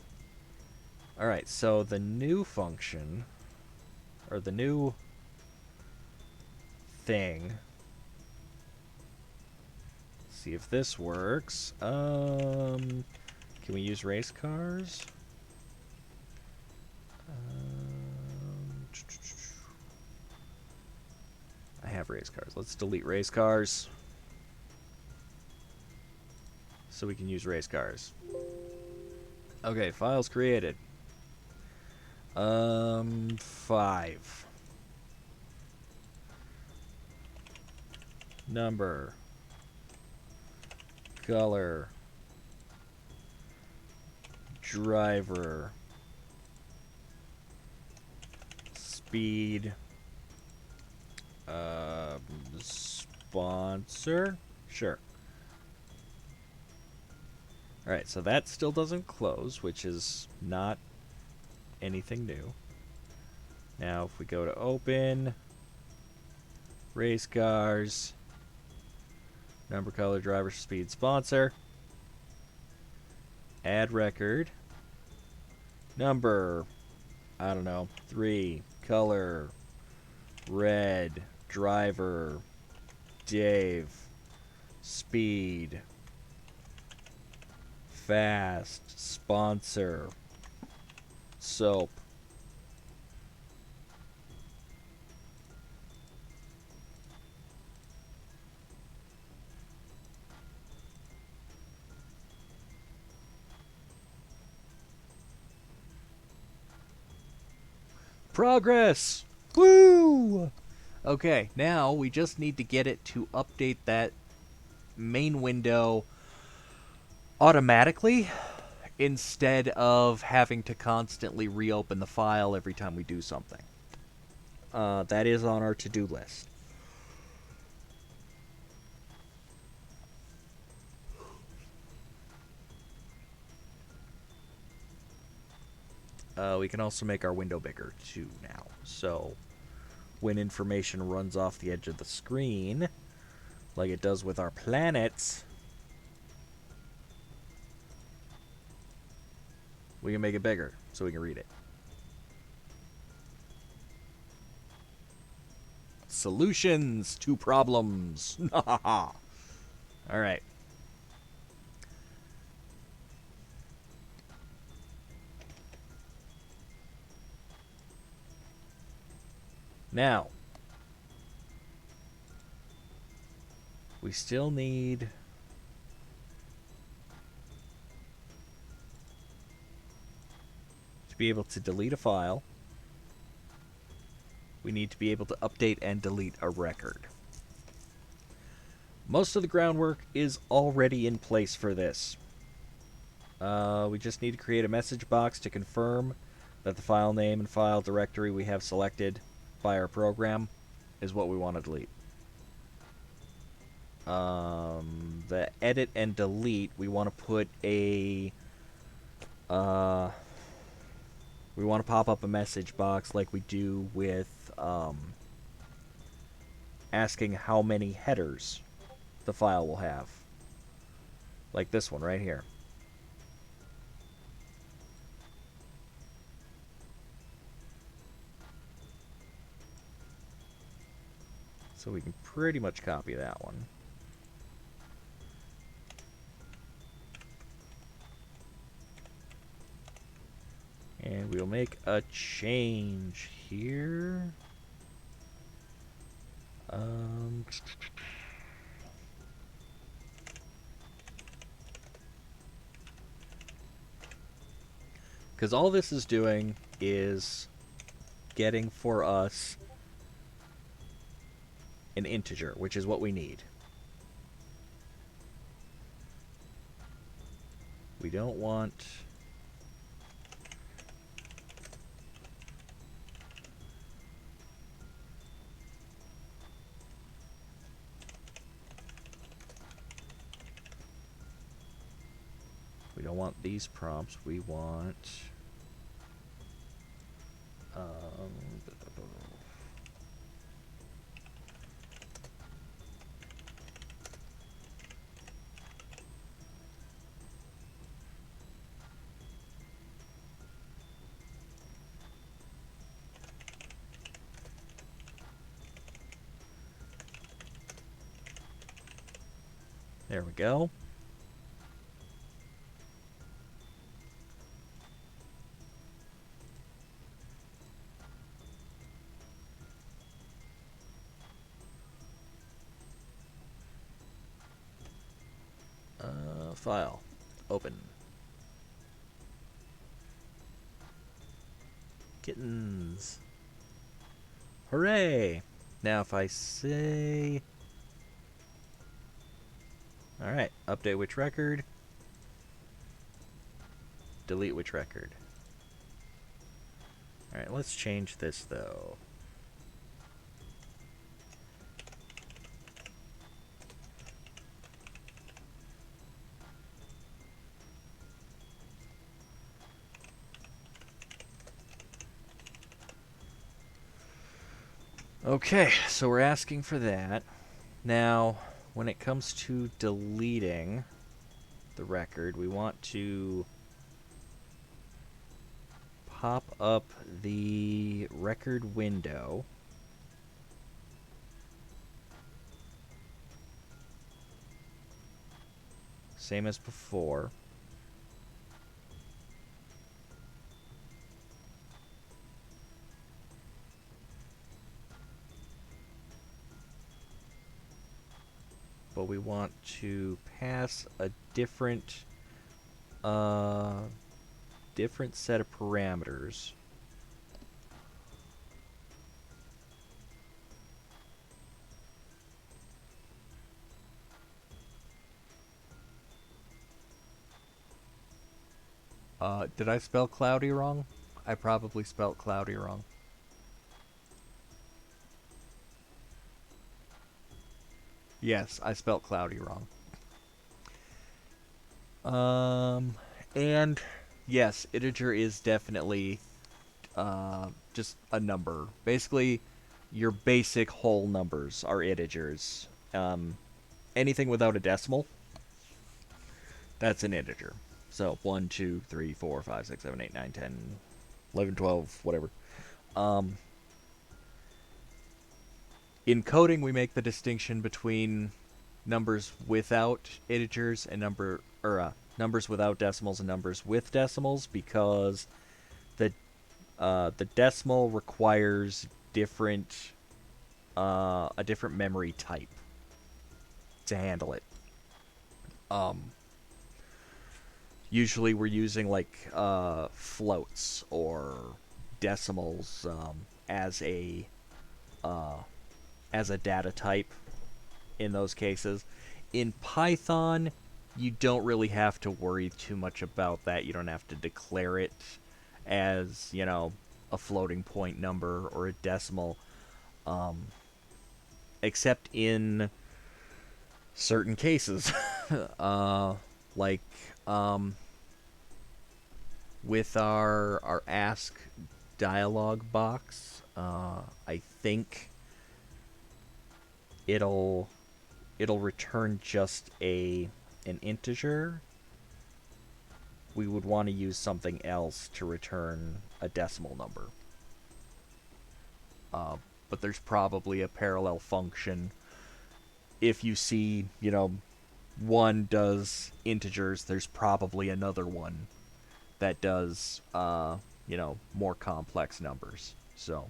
S1: Alright, so the new function, or the new thing, see if this works. Can we use race cars? I have race cars. Let's delete race cars so we can use race cars. Okay, files created. 5. Number. Color. Driver. Speed. Sponsor? Sure. Alright, so that still doesn't close, which is not anything new. Now, if we go to open, race cars, number, color, driver, speed, sponsor, add record, number, I don't know, 3, color, red, driver, Dave, speed, fast, sponsor, soap. Progress! Woo! Okay, now we just need to get it to update that main window automatically instead of having to constantly reopen the file every time we do something. That is on our to-do list. We can also make our window bigger too now. So when information runs off the edge of the screen, like it does with our planets, we can make it bigger so we can read it. Solutions to problems. Alright. Now, We still need to be able to delete a file. We need to be able to update and delete a record. Most of the groundwork is already in place for this. We just need to create a message box to confirm that the file name and file directory we have selected by our program is what we want to delete. The edit and delete, we want to put a... we want to pop up a message box like we do with asking how many headers the file will have. Like this one right here. So we can pretty much copy that one. And we'll make a change here. Because all this is doing is getting for us an integer, which is what we need. We don't want... We don't want these prompts. We want... There we go. File. Open. Kittens. Hooray! Now if I say... Alright, update which record. Delete which record. Alright, let's change this though. Okay, so we're asking for that. Now, when it comes to deleting the record, we want to pop up the record window. Same as before. But we want to pass a different set of parameters. Did I spell cloudy wrong? I probably spelled cloudy wrong. Yes, I spelt cloudy wrong. And yes, integer is definitely just a number. Basically, your basic whole numbers are integers. Anything without a decimal, that's an integer. So 1, 2, 3, 4, 5, 6, 7, 8, 9, 10, 11, 12, whatever. In coding, we make the distinction between numbers without integers and numbers without decimals and numbers with decimals, because the decimal requires a different memory type. to handle it. Usually we're using like floats or decimals as a uh, as a data type in those cases. In Python, you don't really have to worry too much about that. You don't have to declare it as, a floating point number or a decimal, except in certain cases. Like with our ask dialog box, I think it'll return just an integer. We would want to use something else to return a decimal number. But there's probably a parallel function. If you see, one does integers, there's probably another one that does, more complex numbers. So,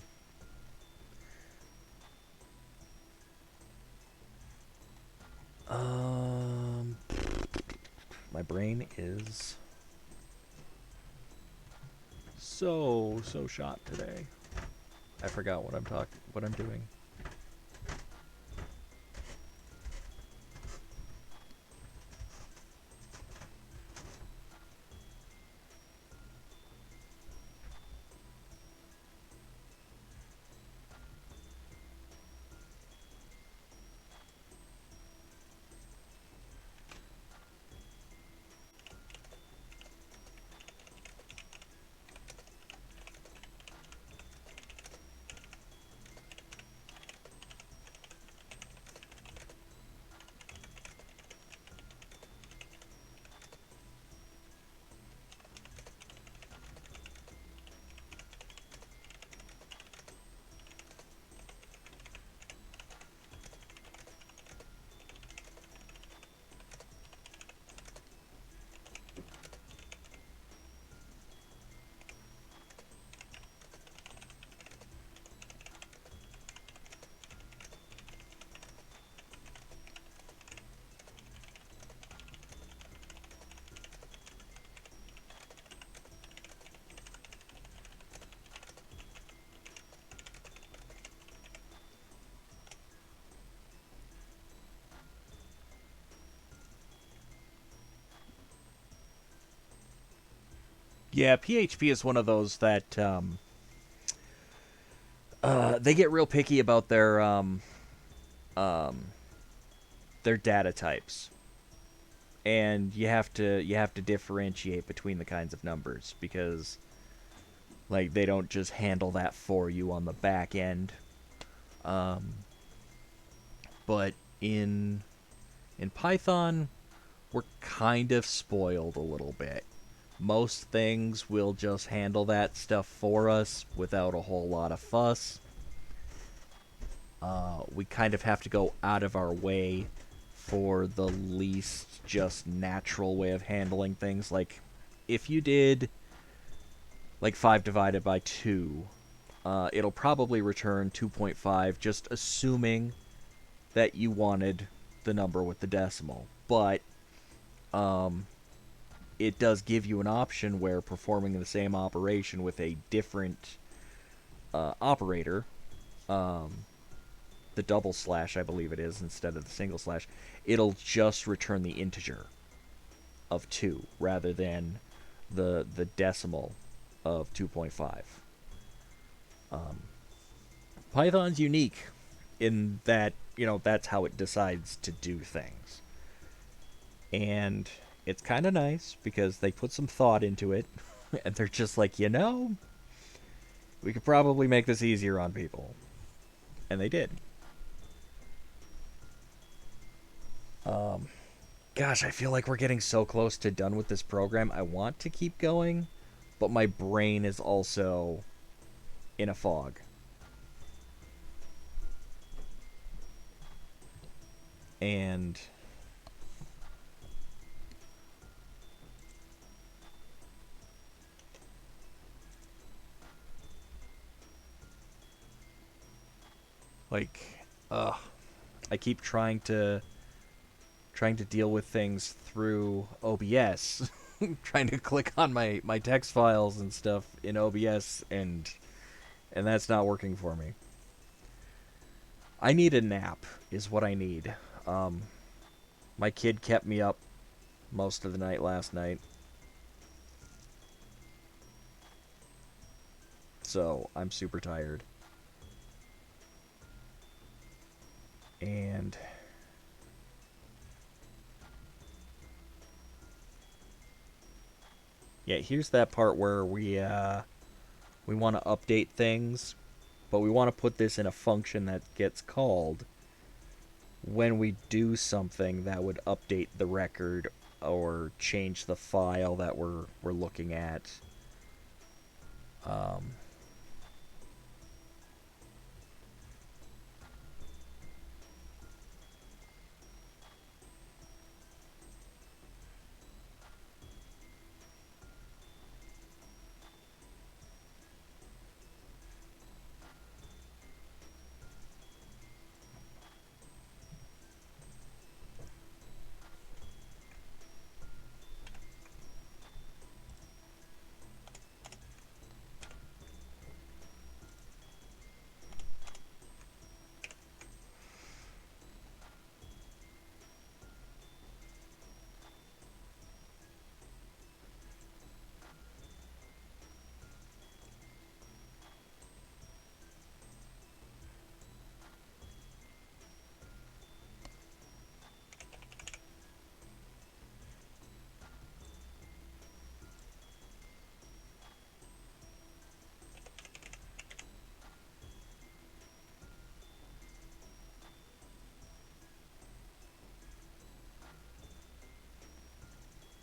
S1: my brain is so shot today. I forgot what I'm doing. Yeah, PHP is one of those that they get real picky about um, their data types, and you have to differentiate between the kinds of numbers because like they don't just handle that for you on the back end. Um, but in Python, we're kind of spoiled a little bit. Most things will just handle that stuff for us without a whole lot of fuss. We kind of have to go out of our way for the least just natural way of handling things. Like, if you did like 5 divided by 2, it'll probably return 2.5, just assuming that you wanted the number with the decimal. But um, it does give you an option where performing the same operation with a different operator, um, the double slash, I believe it is, instead of the single slash, it'll just return the integer of 2 rather than the decimal of 2.5. Python's unique in that, that's how it decides to do things. And it's kind of nice because they put some thought into it and they're just like, we could probably make this easier on people. And they did. Um, Gosh, I feel like we're getting so close to done with this program. I want to keep going, but my brain is also in a fog. And like, I keep trying to trying to deal with things through OBS, trying to click on my text files and stuff in OBS, and that's not working for me. I need a nap, is what I need. My kid kept me up most of the night last night. So, I'm super tired. And yeah, here's that part where we want to update things, but we want to put this in a function that gets called when we do something that would update the record or change the file that we're looking at. Um,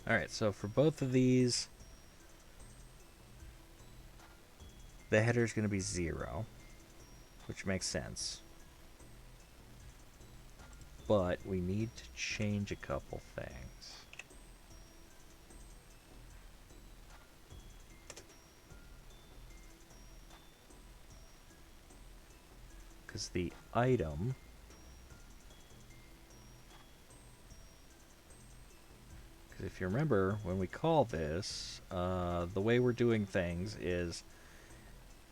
S1: Alright, so for both of these, the header is going to be 0, which makes sense. But we need to change a couple things. Because the item if you remember, when we call this, the way we're doing things is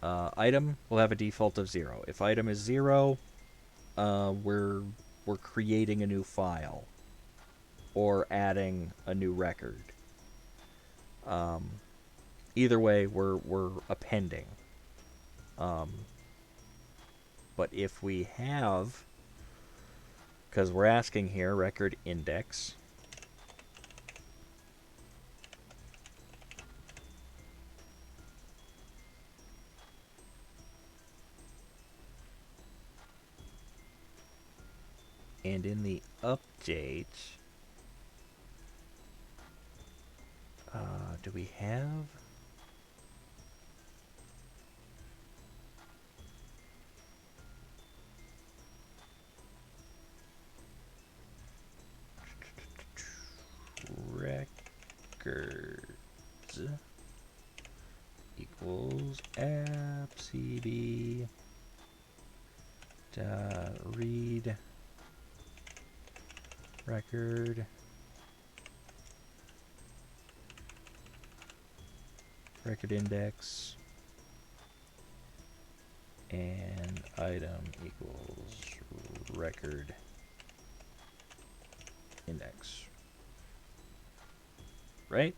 S1: item will have a default of 0. If item is 0, we're creating a new file or adding a new record. Either way, we're appending. But if we have, because we're asking here, record index, and in the update, do we have? Records equals app cd dot read record index and item equals record index. Right?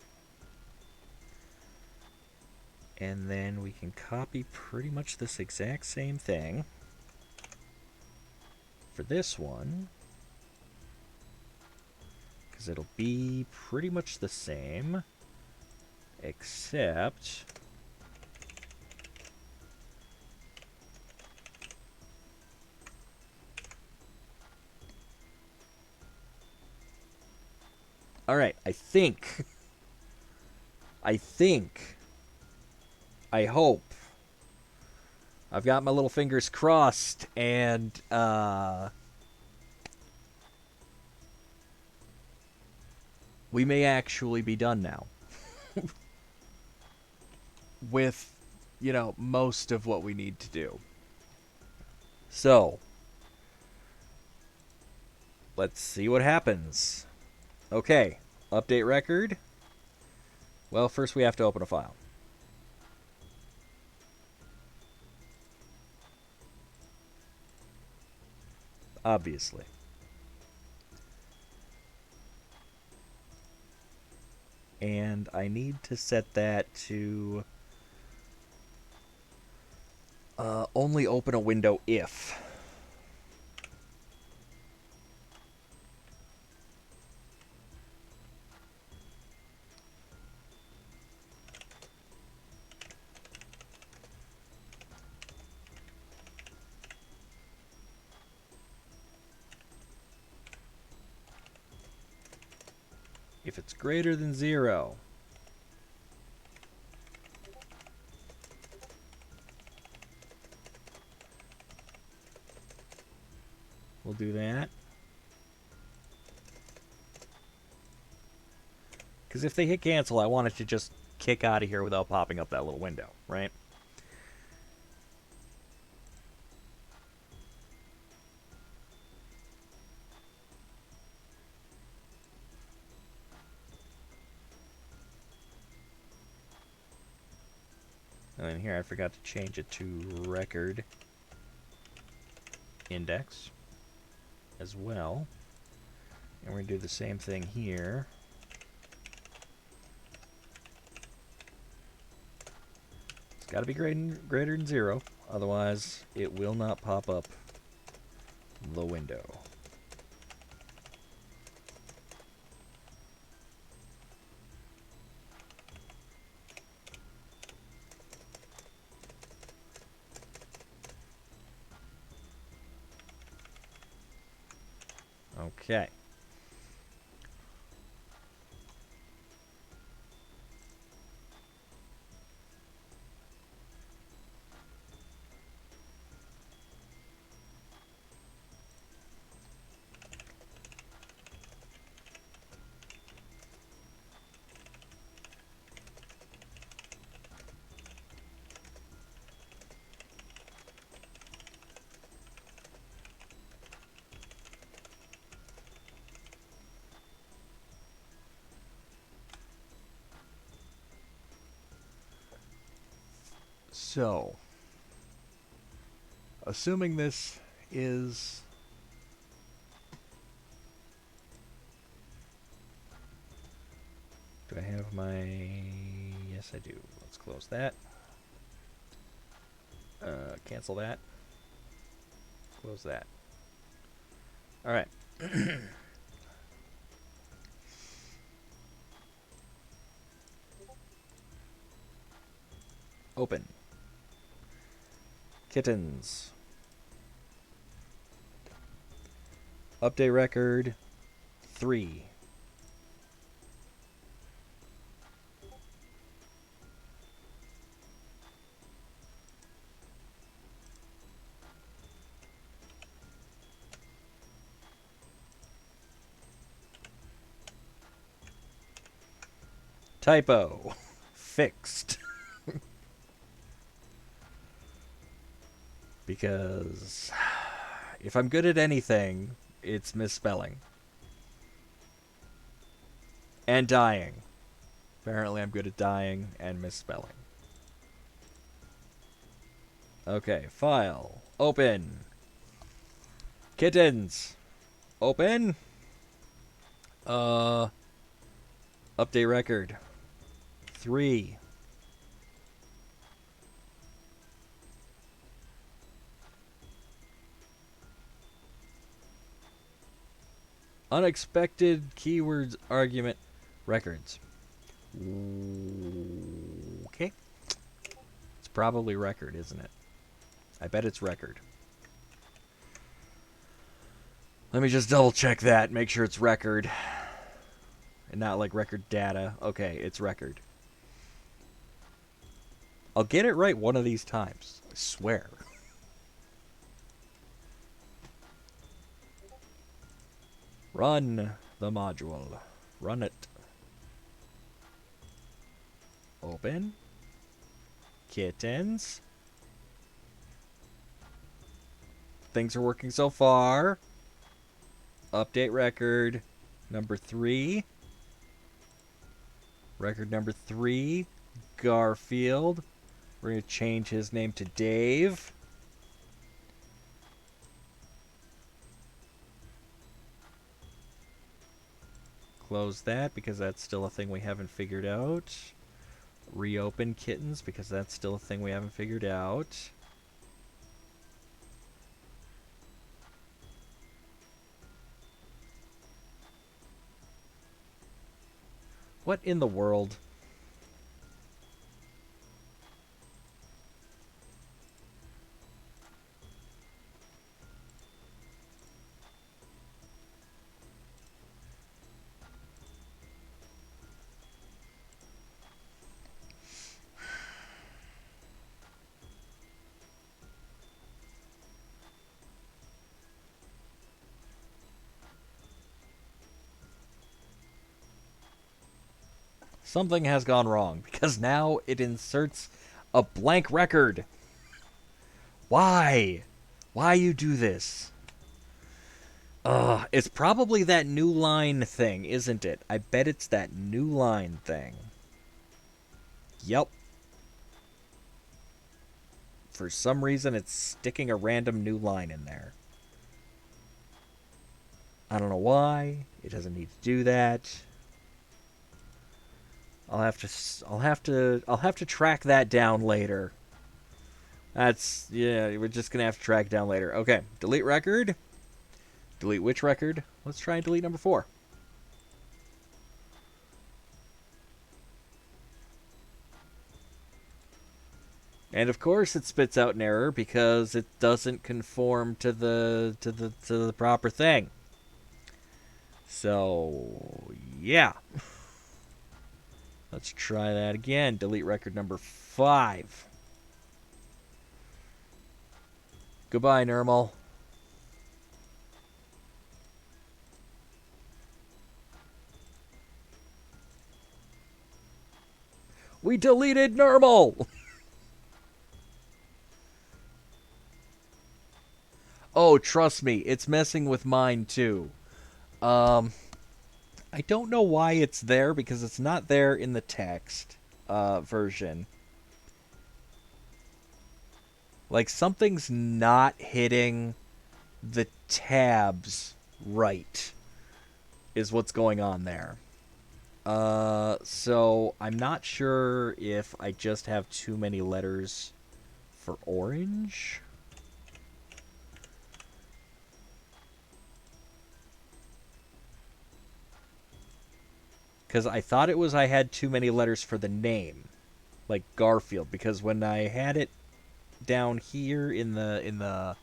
S1: And then we can copy pretty much this exact same thing for this one, because it'll be pretty much the same, except alright, I hope I've got my little fingers crossed, and we may actually be done now with, most of what we need to do. So, Let's see what happens. Okay, update record. Well, first we have to open a file. Obviously. And I need to set that to only open a window if. If it's greater than 0. We'll do that. Because if they hit cancel, I want it to just kick out of here without popping up that little window, right? And then here I forgot to change it to record index as well. And we're going to do the same thing here. It's got to be greater than 0, otherwise it will not pop up the window. Okay. So, assuming this is do I have my yes I do. Let's close that. Cancel that. Close that. All right. Open. Kittens. Update record 3. Typo. Fixed. Because if I'm good at anything, it's misspelling. And dying. Apparently I'm good at dying and misspelling. Okay, file. Open. Kittens. Open. Update record 3. Unexpected keywords argument records. Okay. It's probably record, isn't it? I bet it's record. Let me just double check that, make sure it's record. And not like record data. Okay, it's record. I'll get it right one of these times. I swear. Run the module. Run it. Open. Kittens. Things are working so far. Update record number 3. Record number 3, Garfield. We're going to change his name to Dave. Close that because that's still a thing we haven't figured out. Reopen kittens because that's still a thing we haven't figured out. What in the world? Something has gone wrong because now it inserts a blank record. Why? Why you do this? It's probably that new line thing, isn't it? I bet it's that new line thing. Yep. For some reason, it's sticking a random new line in there. I don't know why. It doesn't need to do that. I'll have to track that down later. Yeah, we're just gonna have to track it down later. Okay, delete record. Delete which record? Let's try and delete number 4. And of course it spits out an error because it doesn't conform to the proper thing. So, yeah. Let's try that again. Delete record number 5. Goodbye, Normal. We deleted Normal! Oh, trust me, it's messing with mine too. I don't know why it's there because it's not there in the text version. Like, something's not hitting the tabs right, is what's going on there. So I'm not sure if I just have too many letters for orange. Because I thought it was I had too many letters for the name, like Garfield. Because when I had it down here in the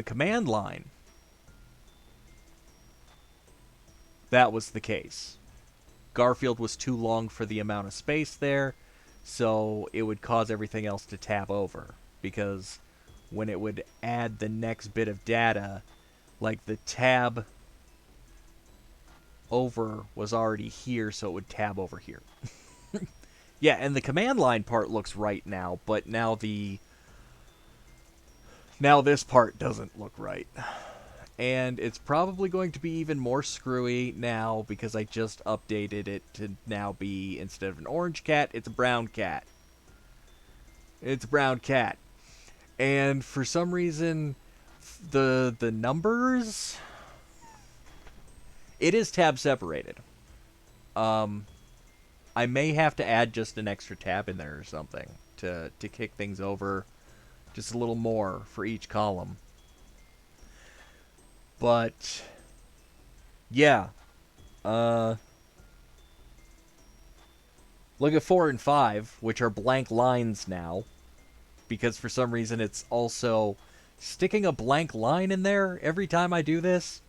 S1: command line, that was the case. Garfield was too long for the amount of space there, so it would cause everything else to tab over. Because when it would add the next bit of data, like the tab over was already here, so it would tab over here. Yeah, and the command line part looks right now, but now this part doesn't look right. And it's probably going to be even more screwy now because I just updated it to now be, instead of an orange cat, it's a brown cat. It's a brown cat. And for some reason, the numbers, it is tab separated. I may have to add just an extra tab in there or something to kick things over just a little more for each column. But yeah, look at 4 and 5, which are blank lines now, because for some reason it's also sticking a blank line in there every time I do this.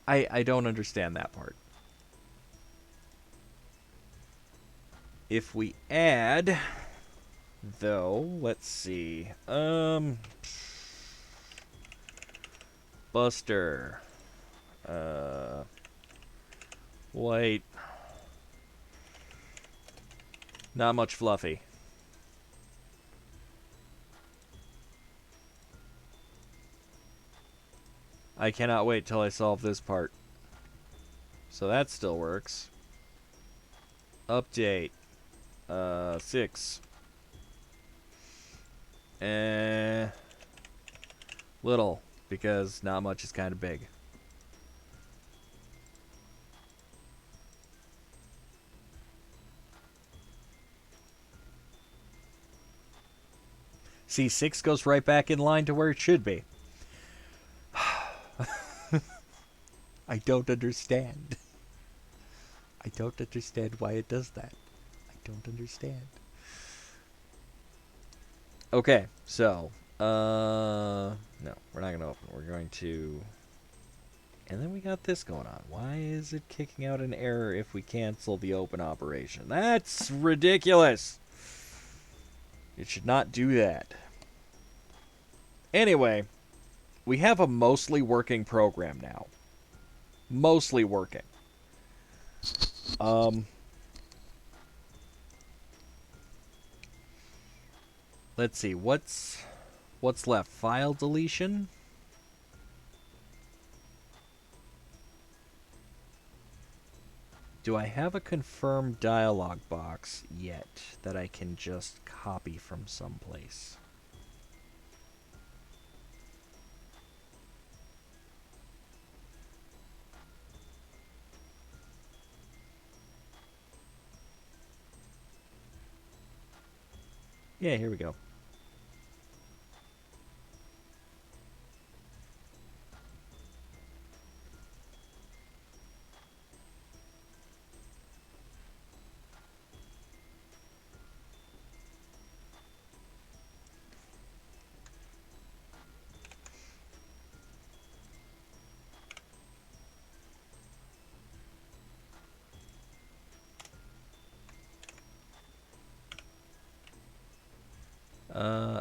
S1: I don't understand that part. If we add, though, let's see. Buster. Wait. Not much fluffy. I cannot wait till I solve this part. So that still works. Update. 6. Little, because not much is kind of big. See, 6 goes right back in line to where it should be. I don't understand. I don't understand why it does that. I don't understand. Okay, so, no, we're not going to open. We're going to... And then we got this going on. Why is it kicking out an error if we cancel the open operation? That's ridiculous! It should not do that. Anyway, we have a mostly working program now. Mostly working. Let's see, what's left? File deletion? Do I have a confirmed dialog box yet that I can just copy from someplace? Yeah, here we go.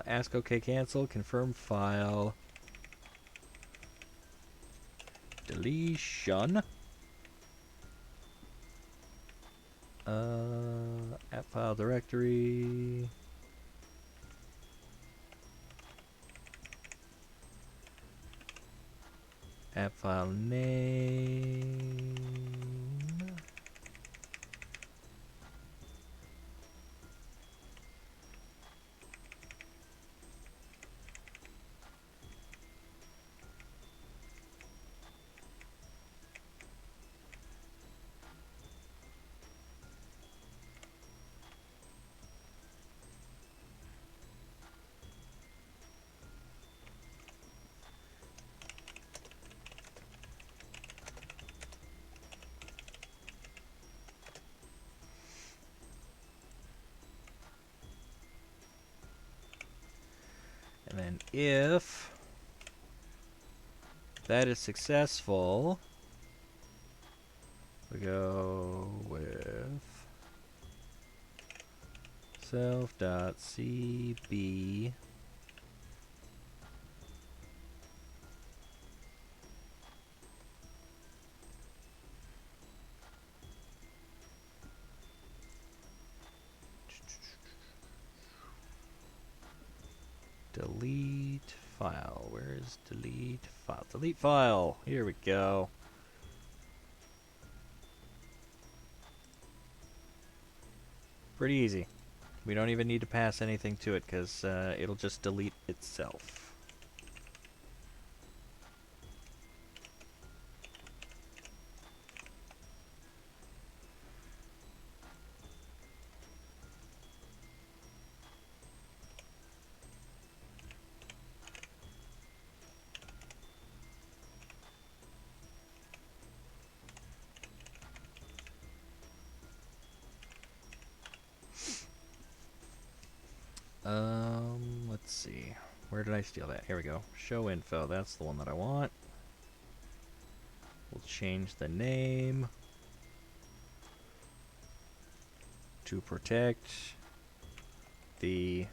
S1: Ask OK cancel, confirm file. Deletion. App file directory. App file name. And then if that is successful, we go with self.cb delete file. Where is delete file? Delete file. Here we go. Pretty easy. We don't even need to pass anything to it because it'll just delete itself. Let's see. Where did I steal that? Here we go. Show info. That's the one that I want. We'll change the name to protect the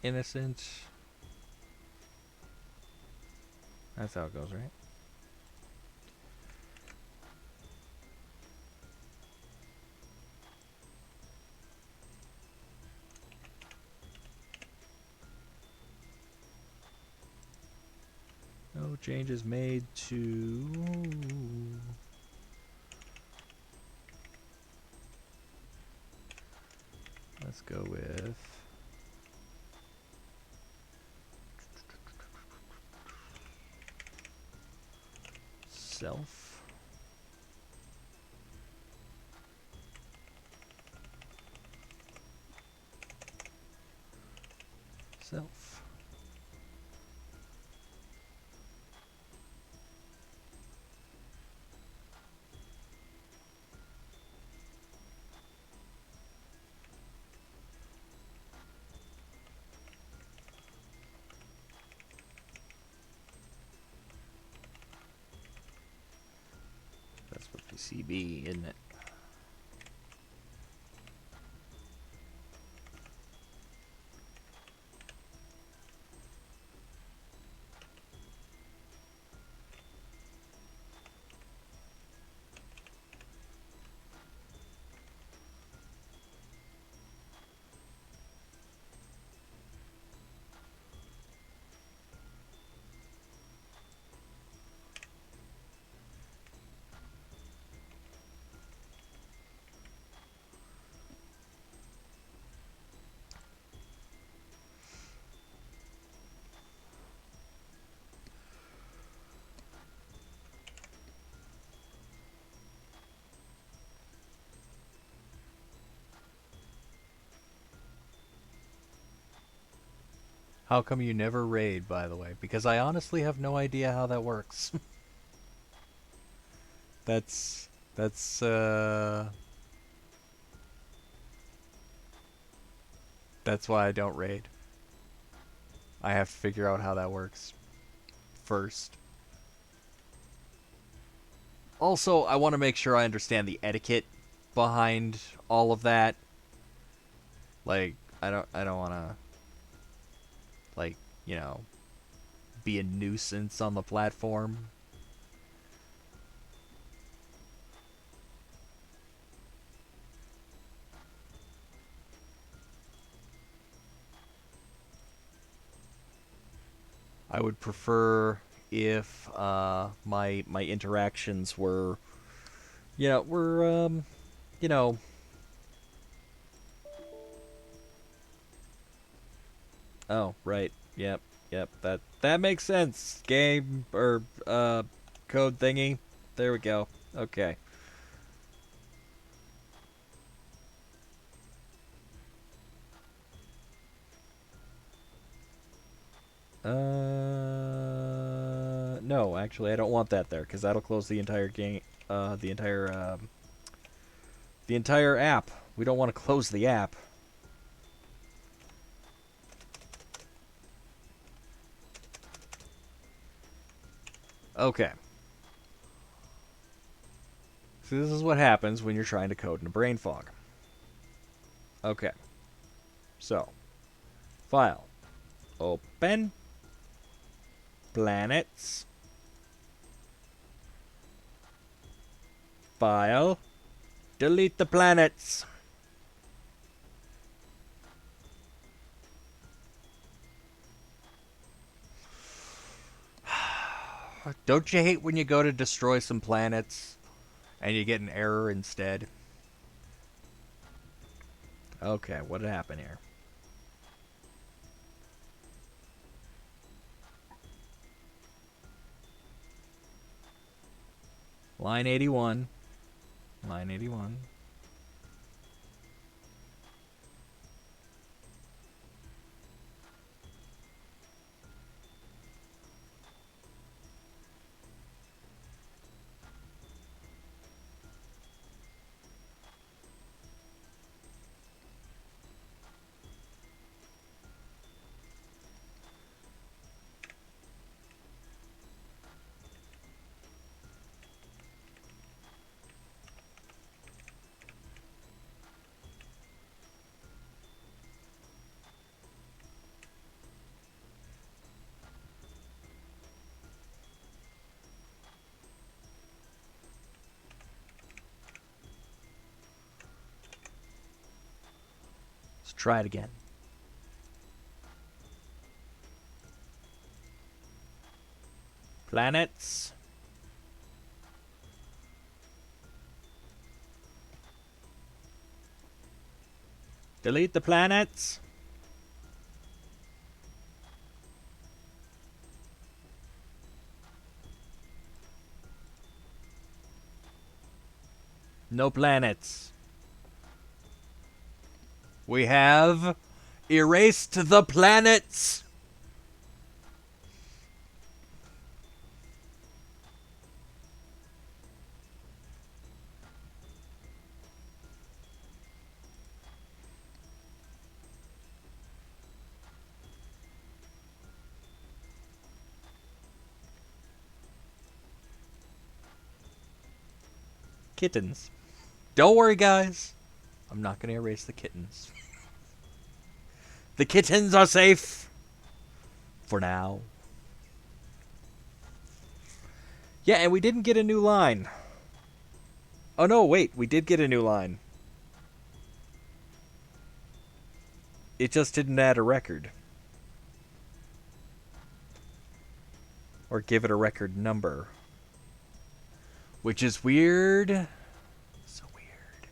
S1: innocent. That's how it goes, right? No changes made to... Let's go with... self. Self. That's what PCB, isn't it? How come you never raid, by the way? Because I honestly have no idea how that works. that's... That's, That's why I don't raid. I have to figure out how that works first. Also, I want to make sure I understand the etiquette behind all of that. Like, I don't want to, like, you know, be a nuisance on the platform. I would prefer if my interactions were, you know, oh, right, yep, that makes sense. Game or code thingy. There we go. Okay. No, actually, I don't want that there because that'll close the entire game, the entire app. We don't want to close the app. Okay. So this is what happens when you're trying to code in a brain fog. Okay. So, file, open, planets, file, delete the planets. Don't you hate when you go to destroy some planets and you get an error instead? Okay, what did happen here? Line 81. Line 81. Let's try it again. Planets. Delete the planets. No planets. We have erased the planets. Kittens. Don't worry, guys. I'm not going to erase the kittens. The kittens are safe. For now. Yeah, and we didn't get a new line. Oh, no, wait. We did get a new line. It just didn't add a record. Or give it a record number. Which is weird. So weird.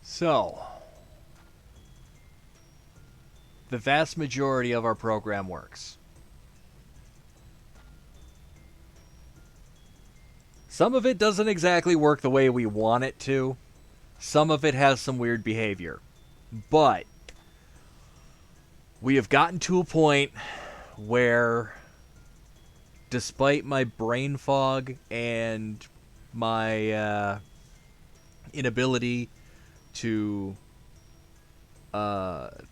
S1: So, the vast majority of our program works. Some of it doesn't exactly work the way we want it to. Some of it has some weird behavior. But we have gotten to a point where, despite my brain fog and my inability to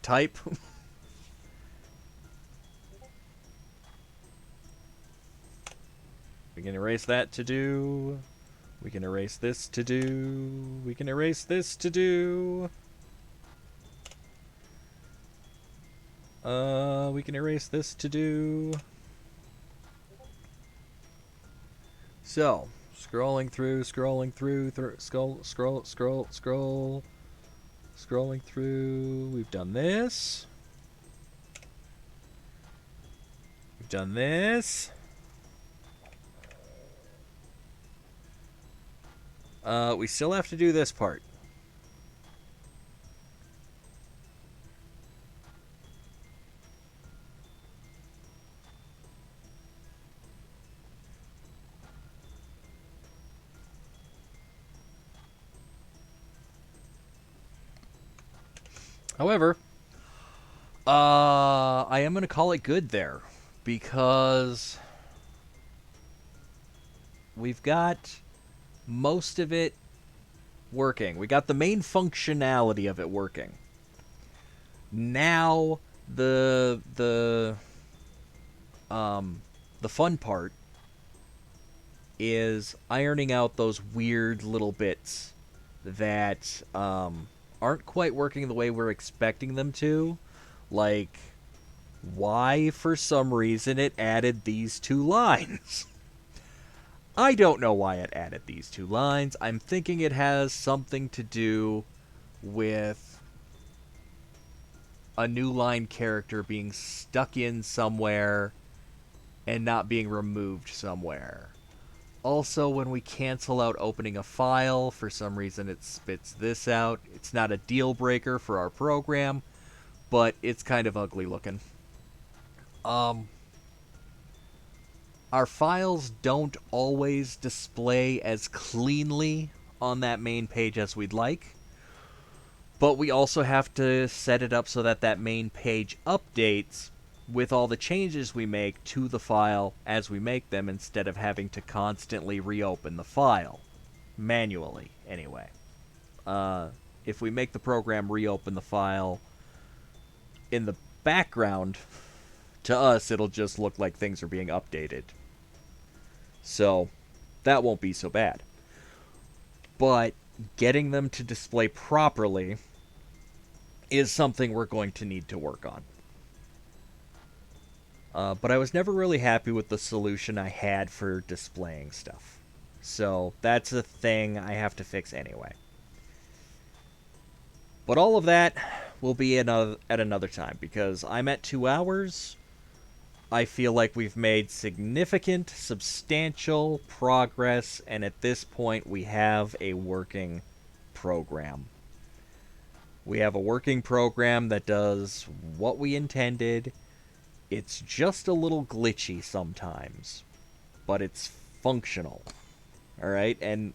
S1: type, we can erase that to do. We can erase this to do. We can erase this to do. We can erase this to do. So, scrolling through, scrolling through. We've done this. We've done this. We still have to do this part. However, I am going to call it good there, because we've got most of it working. We got the main functionality of it working. Now the fun part is ironing out those weird little bits that aren't quite working the way we're expecting them to. Like, why, for some reason, it added these two lines. I don't know why it added these two lines. I'm thinking it has something to do with a new line character being stuck in somewhere and not being removed somewhere. Also, when we cancel out opening a file, for some reason it spits this out. It's not a deal breaker for our program, but it's kind of ugly looking. Um, our files don't always display as cleanly on that main page as we'd like, but we also have to set it up so that that main page updates with all the changes we make to the file as we make them, instead of having to constantly reopen the file. Manually, anyway. If we make the program reopen the file in the background, to us it'll just look like things are being updated. So, that won't be so bad. But getting them to display properly is something we're going to need to work on. But I was never really happy with the solution I had for displaying stuff. So that's a thing I have to fix anyway. But all of that will be at another time, because I'm at 2 hours. I feel like we've made significant, substantial progress, and at this point we have a working program. We have a working program that does what we intended. It's just a little glitchy sometimes, but it's functional. Alright, and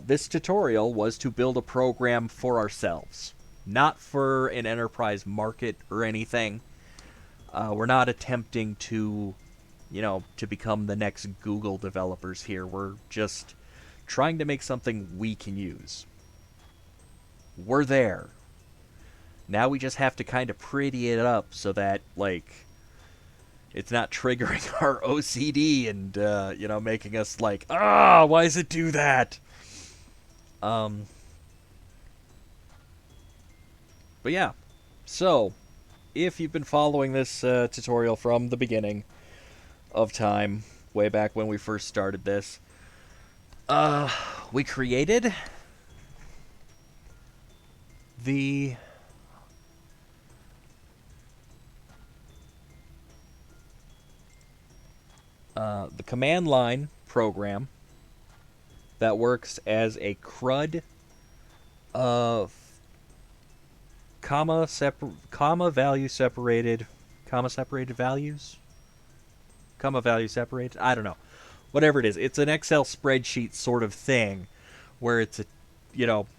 S1: this tutorial was to build a program for ourselves, not for an enterprise market or anything. We're not attempting to, to become the next Google developers here. We're just trying to make something we can use. We're there. Now we just have to kind of pretty it up so that, it's not triggering our OCD and, making us like, why does it do that? But yeah. So, if you've been following this tutorial from the beginning of time, way back when we first started this, we created the command line program that works as a CRUD comma value separated values, I don't know, whatever it is. It's an Excel spreadsheet sort of thing where it's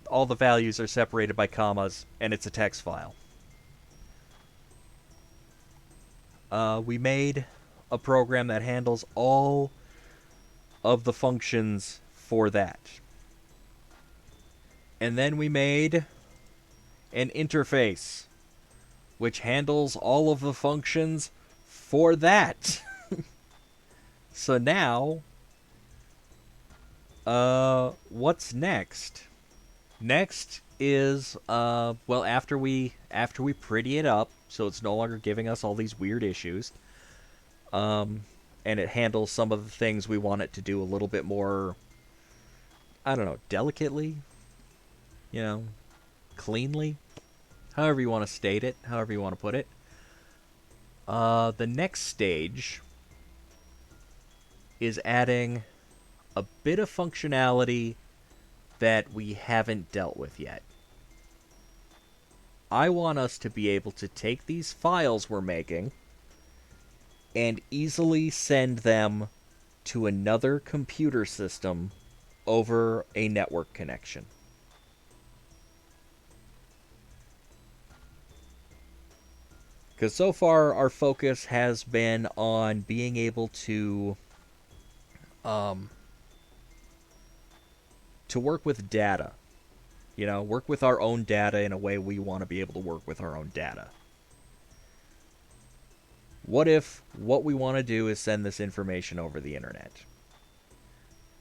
S1: all the values are separated by commas, and it's a text file. We made a program that handles all of the functions for that. And then we made an interface which handles all of the functions for that. So now, what's next? Next is, after we pretty it up, so it's no longer giving us all these weird issues, and it handles some of the things we want it to do a little bit more, I don't know, delicately, cleanly, however you want to state it, however you want to put it. The next stage is adding a bit of functionality that we haven't dealt with yet. I want us to be able to take these files we're making and easily send them to another computer system over a network connection. Because so far our focus has been on being able to work with data. Work with our own data in a way we want to be able to work with our own data. What if what we want to do is send this information over the internet?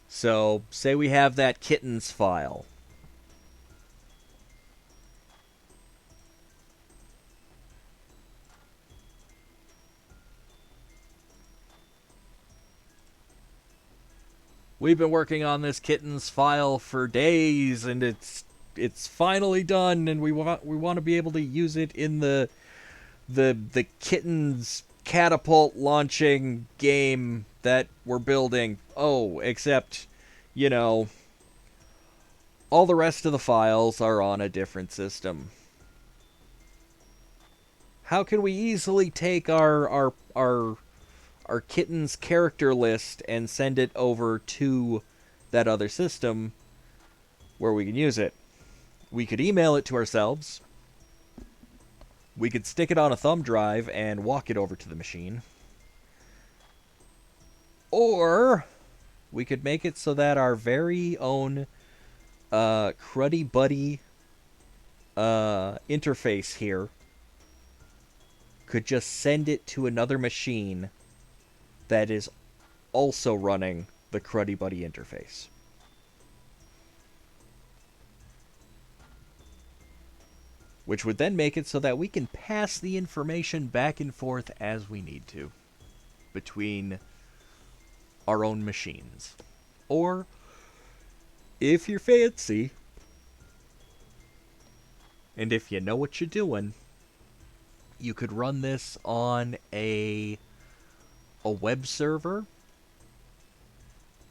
S1: So, say we have that kittens file. We've been working on this kittens file for days, and it's finally done, and we want to be able to use it in the kittens catapult launching game that we're building. Oh, except, you know, all the rest of the files are on a different system. How can we easily take our kitten's character list and send it over to that other system where we can use it? We could email it to ourselves. We could stick it on a thumb drive and walk it over to the machine. Or we could make it so that our very own cruddy buddy interface here could just send it to another machine that is also running the cruddy buddy interface. Which would then make it so that we can pass the information back and forth as we need to between our own machines. Or, if you're fancy, and if you know what you're doing, you could run this on a web server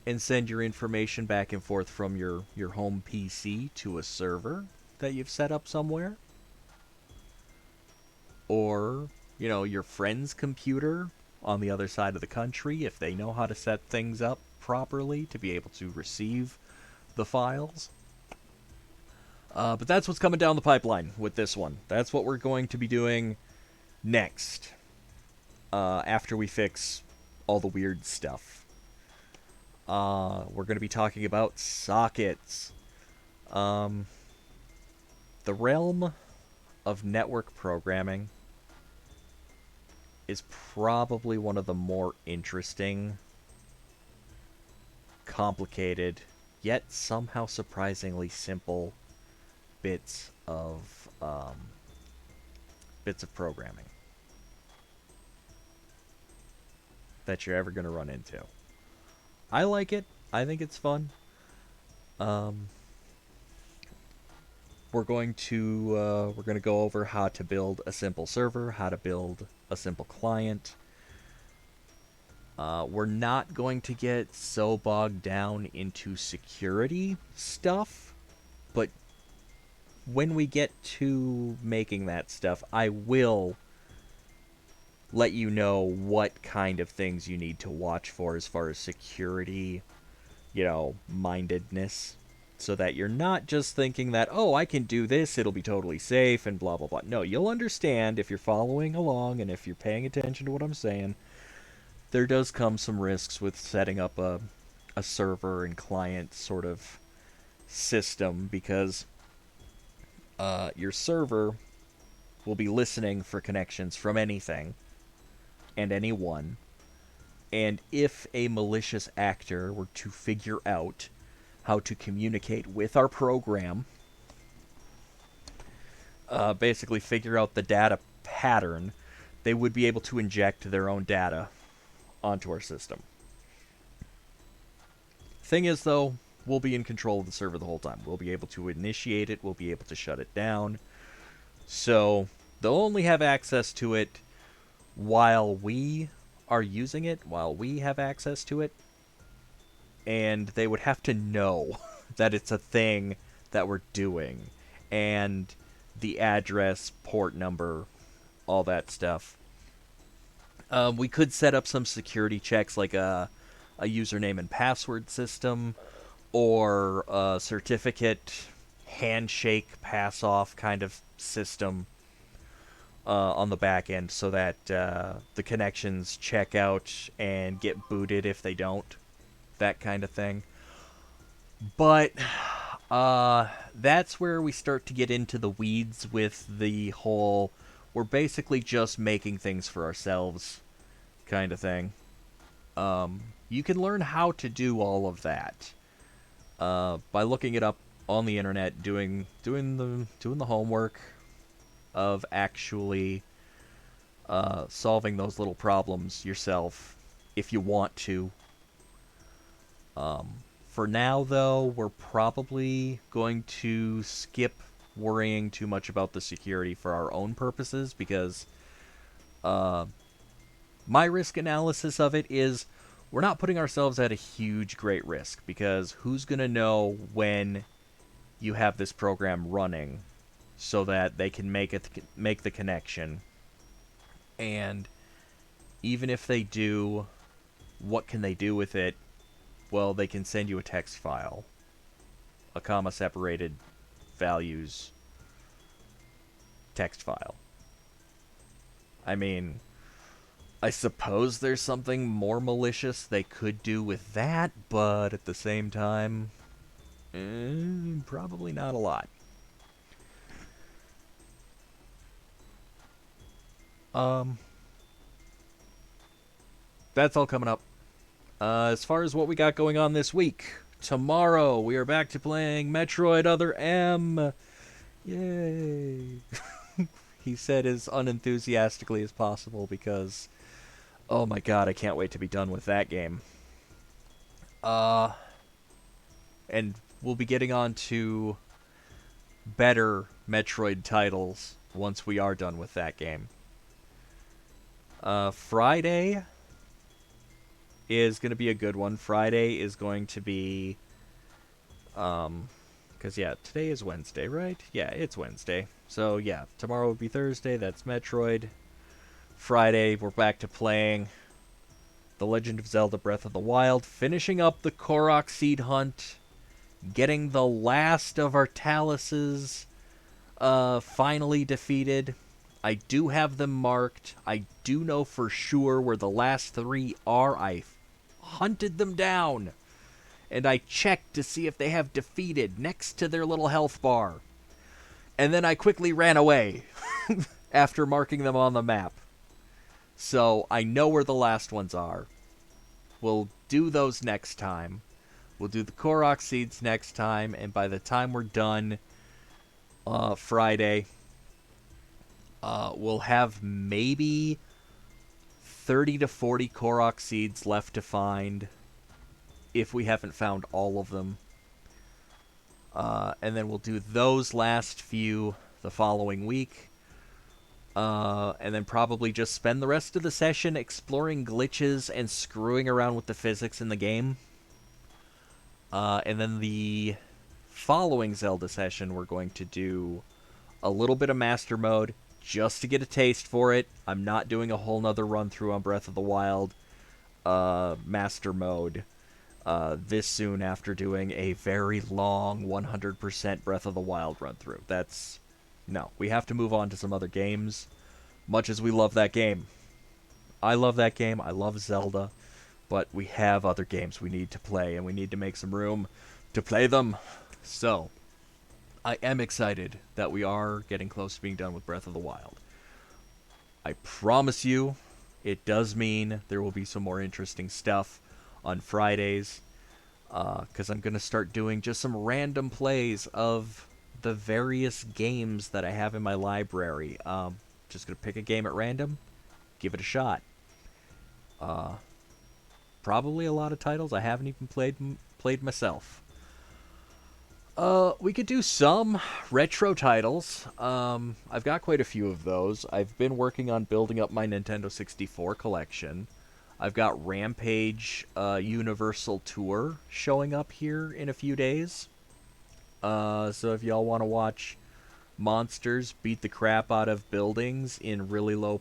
S1: and send your information back and forth from your home PC to a server that you've set up somewhere. Or, you know, your friend's computer on the other side of the country, if they know how to set things up properly to be able to receive the files. But that's what's coming down the pipeline with this one. That's what we're going to be doing next. After we fix all the weird stuff. We're going to be talking about sockets. The realm of network programming is probably one of the more interesting, complicated, yet somehow surprisingly simple bits of programming that you're ever going to run into. I like it. I think it's fun. We're going to go over how to build a simple server, how to build a simple client. We're not going to get so bogged down into security stuff, but when we get to making that stuff, I will let you know what kind of things you need to watch for as far as security, mindedness, so that you're not just thinking that, oh, I can do this, it'll be totally safe, and blah, blah, blah. No, you'll understand if you're following along and if you're paying attention to what I'm saying. There does come some risks with setting up a server and client sort of system, because your server will be listening for connections from anything and anyone. And if a malicious actor were to figure out how to communicate with our program, basically figure out the data pattern, they would be able to inject their own data onto our system. Thing is, though, we'll be in control of the server the whole time. We'll be able to initiate it, we'll be able to shut it down. So they'll only have access to it while we are using it, while we have access to it. And they would have to know that it's a thing that we're doing. And the address, port number, all that stuff. We could set up some security checks, like a username and password system, or a certificate handshake pass-off kind of system on the back end, so that the connections check out and get booted if they don't. That kind of thing. But that's where we start to get into the weeds with the whole, we're basically just making things for ourselves kind of thing. You can learn how to do all of that by looking it up on the internet, doing the homework of actually solving those little problems yourself if you want to. For now, though, we're probably going to skip worrying too much about the security for our own purposes, because my risk analysis of it is we're not putting ourselves at a huge, great risk, because who's going to know when you have this program running so that they can make the connection? And even if they do, what can they do with it? Well, they can send you a text file, a comma-separated values text file. I mean, I suppose there's something more malicious they could do with that, but at the same time, probably not a lot. That's all coming up. As far as what we got going on this week, tomorrow we are back to playing Metroid Other M. Yay! He said as unenthusiastically as possible because, oh my god, I can't wait to be done with that game. And we'll be getting on to better Metroid titles once we are done with that game. Friday is going to be a good one. Friday is going to be, because, yeah, today is Wednesday, right? Yeah, it's Wednesday. So, yeah, tomorrow would be Thursday. That's Metroid. Friday, we're back to playing The Legend of Zelda Breath of the Wild, finishing up the Korok Seed Hunt, getting the last of our Taluses finally defeated. I do have them marked. I do know for sure where the last 3 are. I hunted them down, and I checked to see if they have defeated next to their little health bar. And then I quickly ran away after marking them on the map. So I know where the last ones are. We'll do those next time. We'll do the Korok Seeds next time, and by the time we're done Friday, we'll have maybe 30 to 40 Korok Seeds left to find, if we haven't found all of them. And then we'll do those last few the following week. And then probably just spend the rest of the session exploring glitches and screwing around with the physics in the game. And then the following Zelda session, we're going to do a little bit of Master Mode, just to get a taste for it. I'm not doing a whole nother run-through on Breath of the Wild Master Mode this soon after doing a very long 100% Breath of the Wild run-through. No, we have to move on to some other games, much as we love that game. I love that game, I love Zelda, but we have other games we need to play, and we need to make some room to play them. So, I am excited that we are getting close to being done with Breath of the Wild. I promise you, it does mean there will be some more interesting stuff on Fridays, because I'm going to start doing just some random plays of the various games that I have in my library. Just going to pick a game at random, give it a shot. Probably a lot of titles I haven't even played myself. We could do some retro titles. I've got quite a few of those. I've been working on building up my Nintendo 64 collection. I've got Rampage Universal Tour showing up here in a few days. So if y'all want to watch monsters beat the crap out of buildings in really low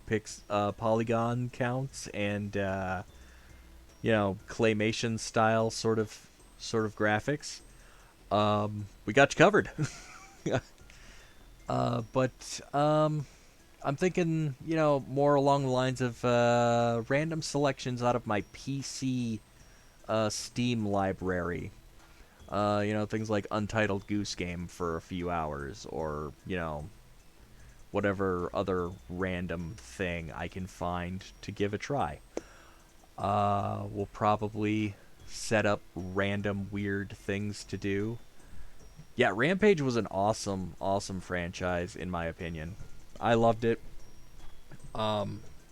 S1: polygon counts and claymation style sort of graphics, we got you covered. But I'm thinking, more along the lines of random selections out of my PC Steam library. Things like Untitled Goose Game for a few hours, or, whatever other random thing I can find to give a try. We'll probably set up random weird things to do. Yeah, Rampage was an awesome, awesome franchise, in my opinion. I loved it. A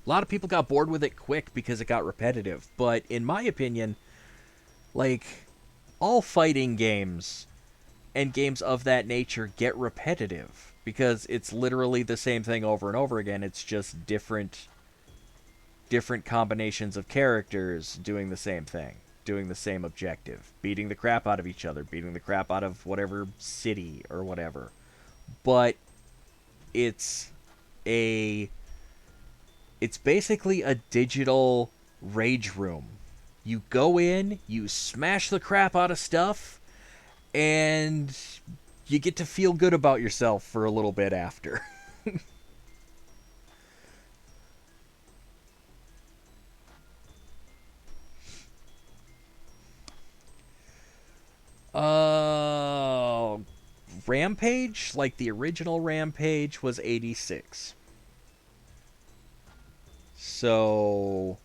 S1: lot of people got bored with it quick because it got repetitive, but in my opinion, all fighting games and games of that nature get repetitive because it's literally the same thing over and over again. It's just different different combinations of characters doing the same thing, doing the same objective, beating the crap out of each other, beating the crap out of whatever city or whatever. But it's a it's basically a digital rage room. You go in, you smash the crap out of stuff, and you get to feel good about yourself for a little bit after. uh Rampage, like the original Rampage, was 86. So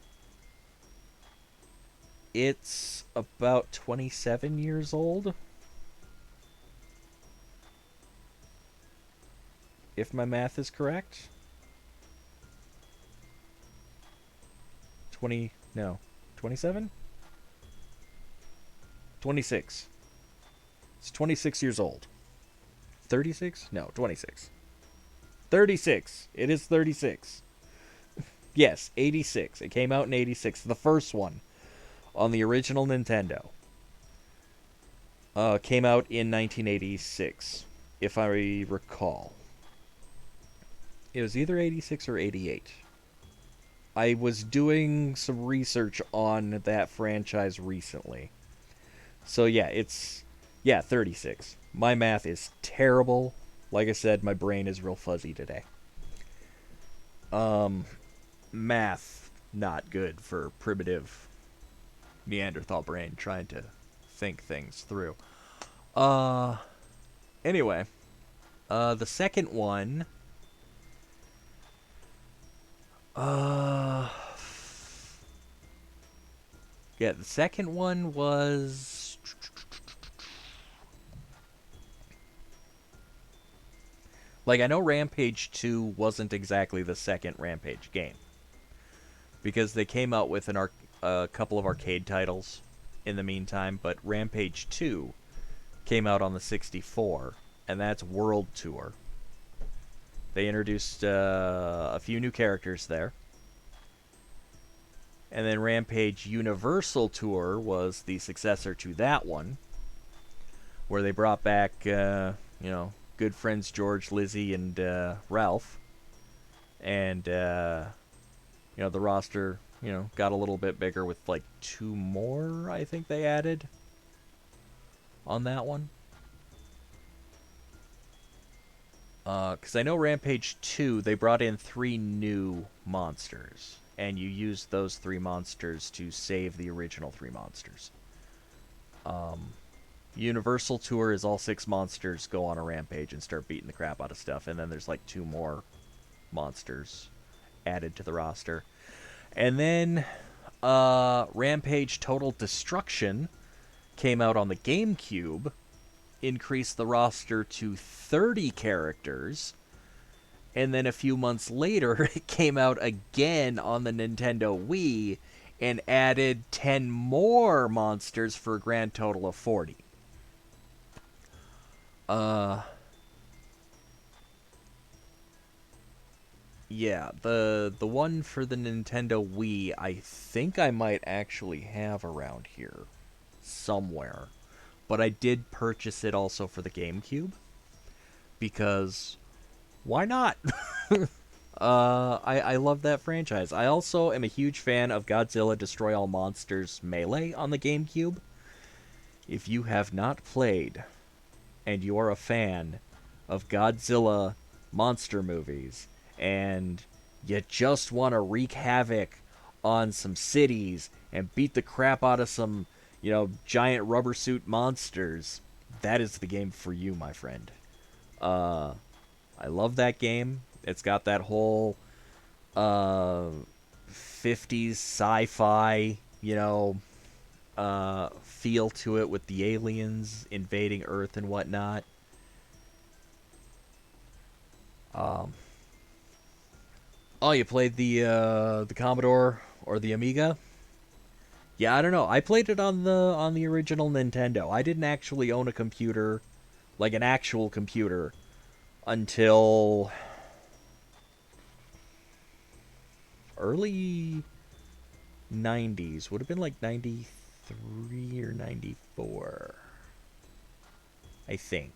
S1: it's about 27 years old, if my math is correct. 20, no, 27? 26. It's 26 years old. 36? No, 26. 36. It is 36. Yes, 86. It came out in 86. The first one on the original Nintendo. Came out in 1986, if I recall. It was either 86 or 88. I was doing some research on that franchise recently. So yeah, 36. My math is terrible. Like I said, my brain is real fuzzy today. Math, not good for primitive Neanderthal brain trying to think things through. Anyway, the second one, yeah, the second one was, like, I know Rampage 2 wasn't exactly the second Rampage game, because they came out with a couple of arcade titles in the meantime, but Rampage 2 came out on the 64, and that's World Tour. They introduced a few new characters there. And then Rampage Universal Tour was the successor to that one, where they brought back, good friends George, Lizzie, and Ralph. And, the roster, got a little bit bigger with, like, 2 more, I think they added on that one. Because I know Rampage 2, they brought in 3 new monsters. And you used those 3 monsters to save the original 3 monsters. Universal Tour is all 6 monsters go on a rampage and start beating the crap out of stuff. And then there's like 2 more monsters added to the roster. And then Rampage Total Destruction came out on the GameCube. Increased the roster to 30 characters. And then a few months later, it came out again on the Nintendo Wii and added 10 more monsters for a grand total of 40. Yeah, the one for the Nintendo Wii, I think I might actually have around here somewhere. But I did purchase it also for the GameCube, because why not? I love that franchise. I also am a huge fan of Godzilla Destroy All Monsters Melee on the GameCube. If you have not played, and you are a fan of Godzilla monster movies, and you just want to wreak havoc on some cities and beat the crap out of some, giant rubber suit monsters, that is the game for you, my friend. I love that game. It's got that whole 50s sci-fi, feel to it with the aliens invading Earth and whatnot. Oh, you played the Commodore or the Amiga? Yeah, I don't know. I played it on the original Nintendo. I didn't actually own a computer, like an actual computer, until early 90s. Would have been like 93 or 94, I think.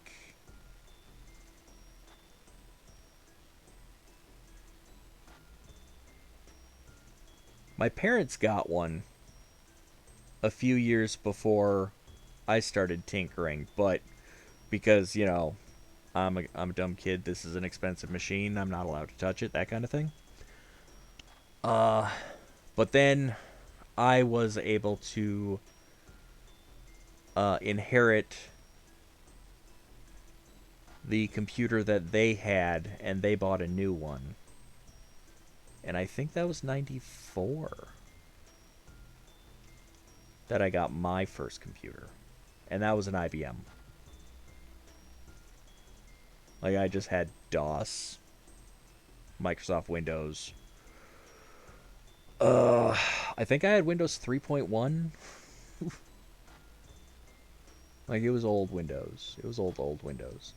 S1: My parents got one a few years before I started tinkering, but because, I'm a dumb kid, this is an expensive machine, I'm not allowed to touch it, that kind of thing. Uh, but then I was able to inherit the computer that they had, and they bought a new one. And I think that was 94 that I got my first computer. And that was an IBM. Like, I just had DOS, Microsoft Windows. I think I had Windows 3.1. Like, it was old Windows. It was old Windows.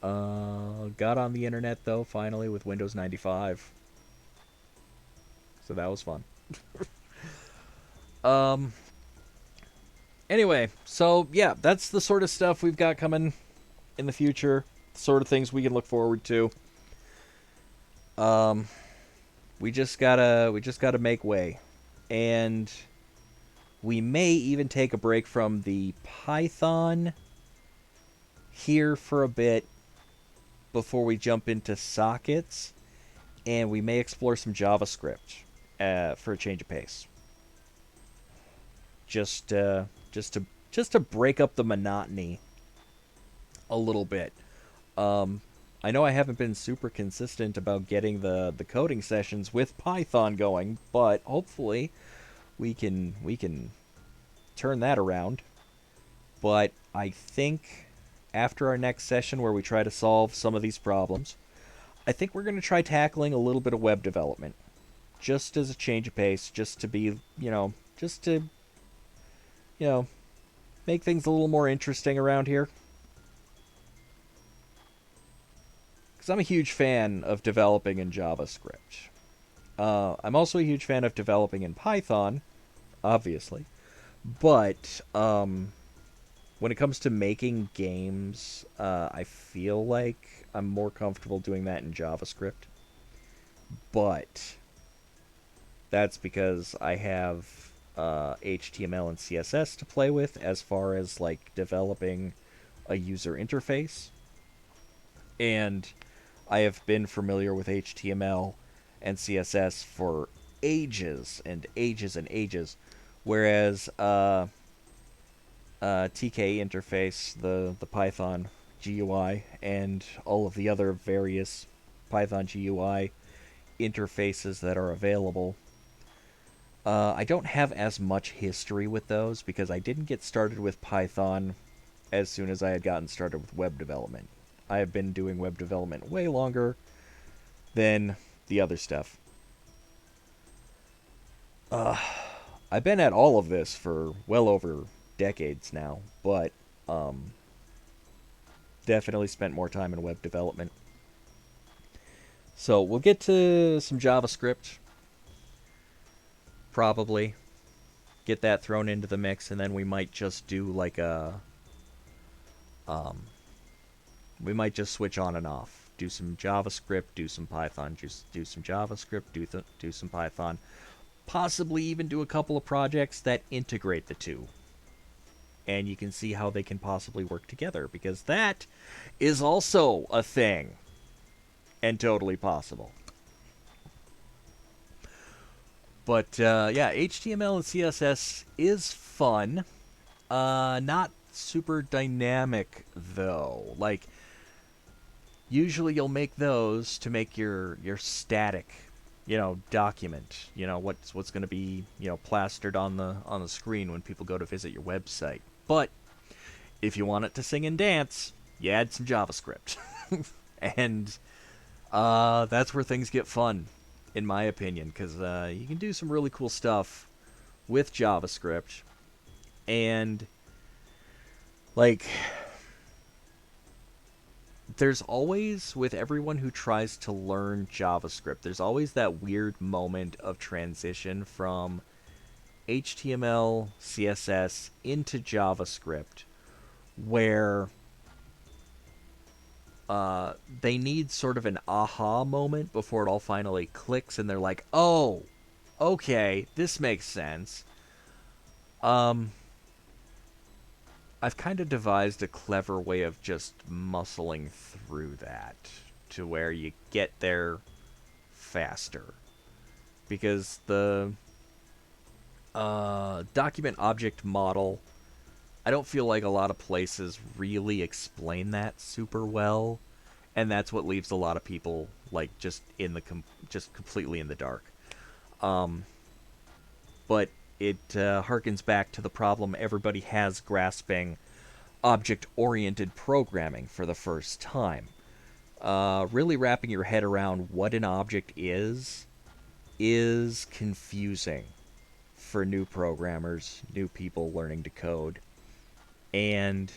S1: Got on the internet, though, finally, with Windows 95. So that was fun. Um, anyway, so, yeah, that's the sort of stuff we've got coming in the future. The sort of things we can look forward to. Um, we just gotta make way. And we may even take a break from the Python here for a bit before we jump into sockets, and we may explore some JavaScript for a change of pace. Just, just to break up the monotony a little bit. I know I haven't been super consistent about getting the coding sessions with Python going, but hopefully we can turn that around. But I think after our next session where we try to solve some of these problems, I think we're going to try tackling a little bit of web development. Just as a change of pace, just to be, just to, you know, make things a little more interesting around here. Because I'm a huge fan of developing in JavaScript. I'm also a huge fan of developing in Python, obviously. But when it comes to making games, I feel like I'm more comfortable doing that in JavaScript. But that's because I have HTML and CSS to play with as far as like developing a user interface. And I have been familiar with HTML and CSS for ages and ages and ages. Whereas TK interface, the Python GUI, and all of the other various Python GUI interfaces that are available, I don't have as much history with those because I didn't get started with Python as soon as I had gotten started with web development. I have been doing web development way longer than the other stuff. I've been at all of this for well over decades now, but definitely spent more time in web development. So we'll get to some JavaScript, probably. Get that thrown into the mix, and then we might just do like um, we might just switch on and off. Do some JavaScript, do some Python, just do some JavaScript, do some Python. Possibly even do a couple of projects that integrate the two. And you can see how they can possibly work together, because that is also a thing and totally possible. But yeah, HTML and CSS is fun. Not super dynamic though. Like usually you'll make those to make your static, document. What's going to be, plastered on the screen when people go to visit your website. But if you want it to sing and dance, you add some JavaScript. And that's where things get fun, in my opinion, because you can do some really cool stuff with JavaScript. And, like, there's always, with everyone who tries to learn JavaScript, there's always that weird moment of transition from HTML, CSS into JavaScript where they need sort of an aha moment before it all finally clicks and they're like, oh, okay, this makes sense. I've kind of devised a clever way of just muscling through that to where you get there faster. Because the document object model, I don't feel like a lot of places really explain that super well, and that's what leaves a lot of people like just in the just completely in the dark. But it harkens back to the problem everybody has grasping object-oriented programming for the first time. Really wrapping your head around what an object is confusing for new programmers, new people learning to code. And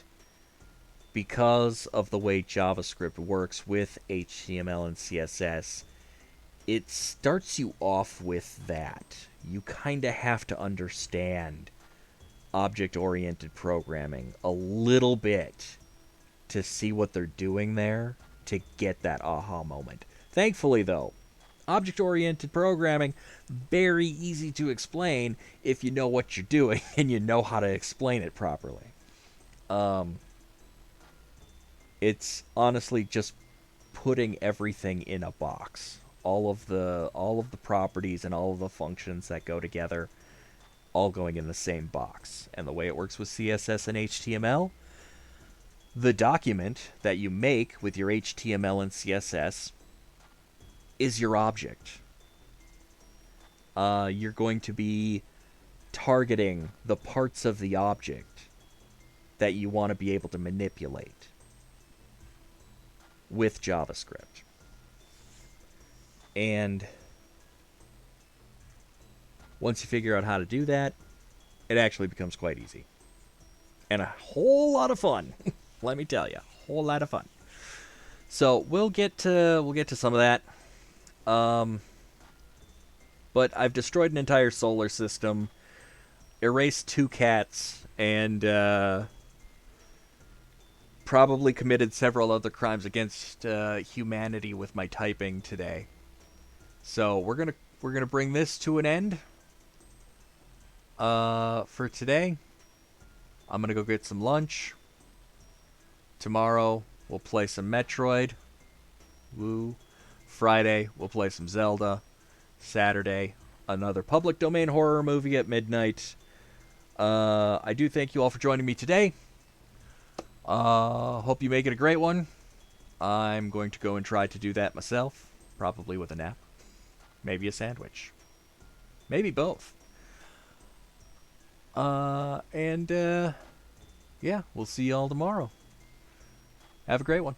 S1: because of the way JavaScript works with HTML and CSS, it starts you off with that. You kind of have to understand object-oriented programming a little bit to see what they're doing there to get that aha moment. Thankfully, though, object-oriented programming, very easy to explain if you know what you're doing and you know how to explain it properly. It's honestly just putting everything in a box. All of the properties and all of the functions that go together, all going in the same box. And the way it works with CSS and HTML, the document that you make with your HTML and CSS is your object. You're going to be targeting the parts of the object that you want to be able to manipulate with JavaScript. And once you figure out how to do that, it actually becomes quite easy. And a whole lot of fun. Let me tell you, a whole lot of fun. So we'll get to some of that. But I've destroyed an entire solar system, erased 2 cats, and probably committed several other crimes against humanity with my typing today. So we're gonna bring this to an end. For today, I'm gonna go get some lunch. Tomorrow we'll play some Metroid. Woo. Friday we'll play some Zelda. Saturday, another public domain horror movie at midnight. I do thank you all for joining me today. Hope you make it a great one. I'm going to go and try to do that myself, probably with a nap. Maybe a sandwich. Maybe both. Yeah, we'll see y'all tomorrow. Have a great one.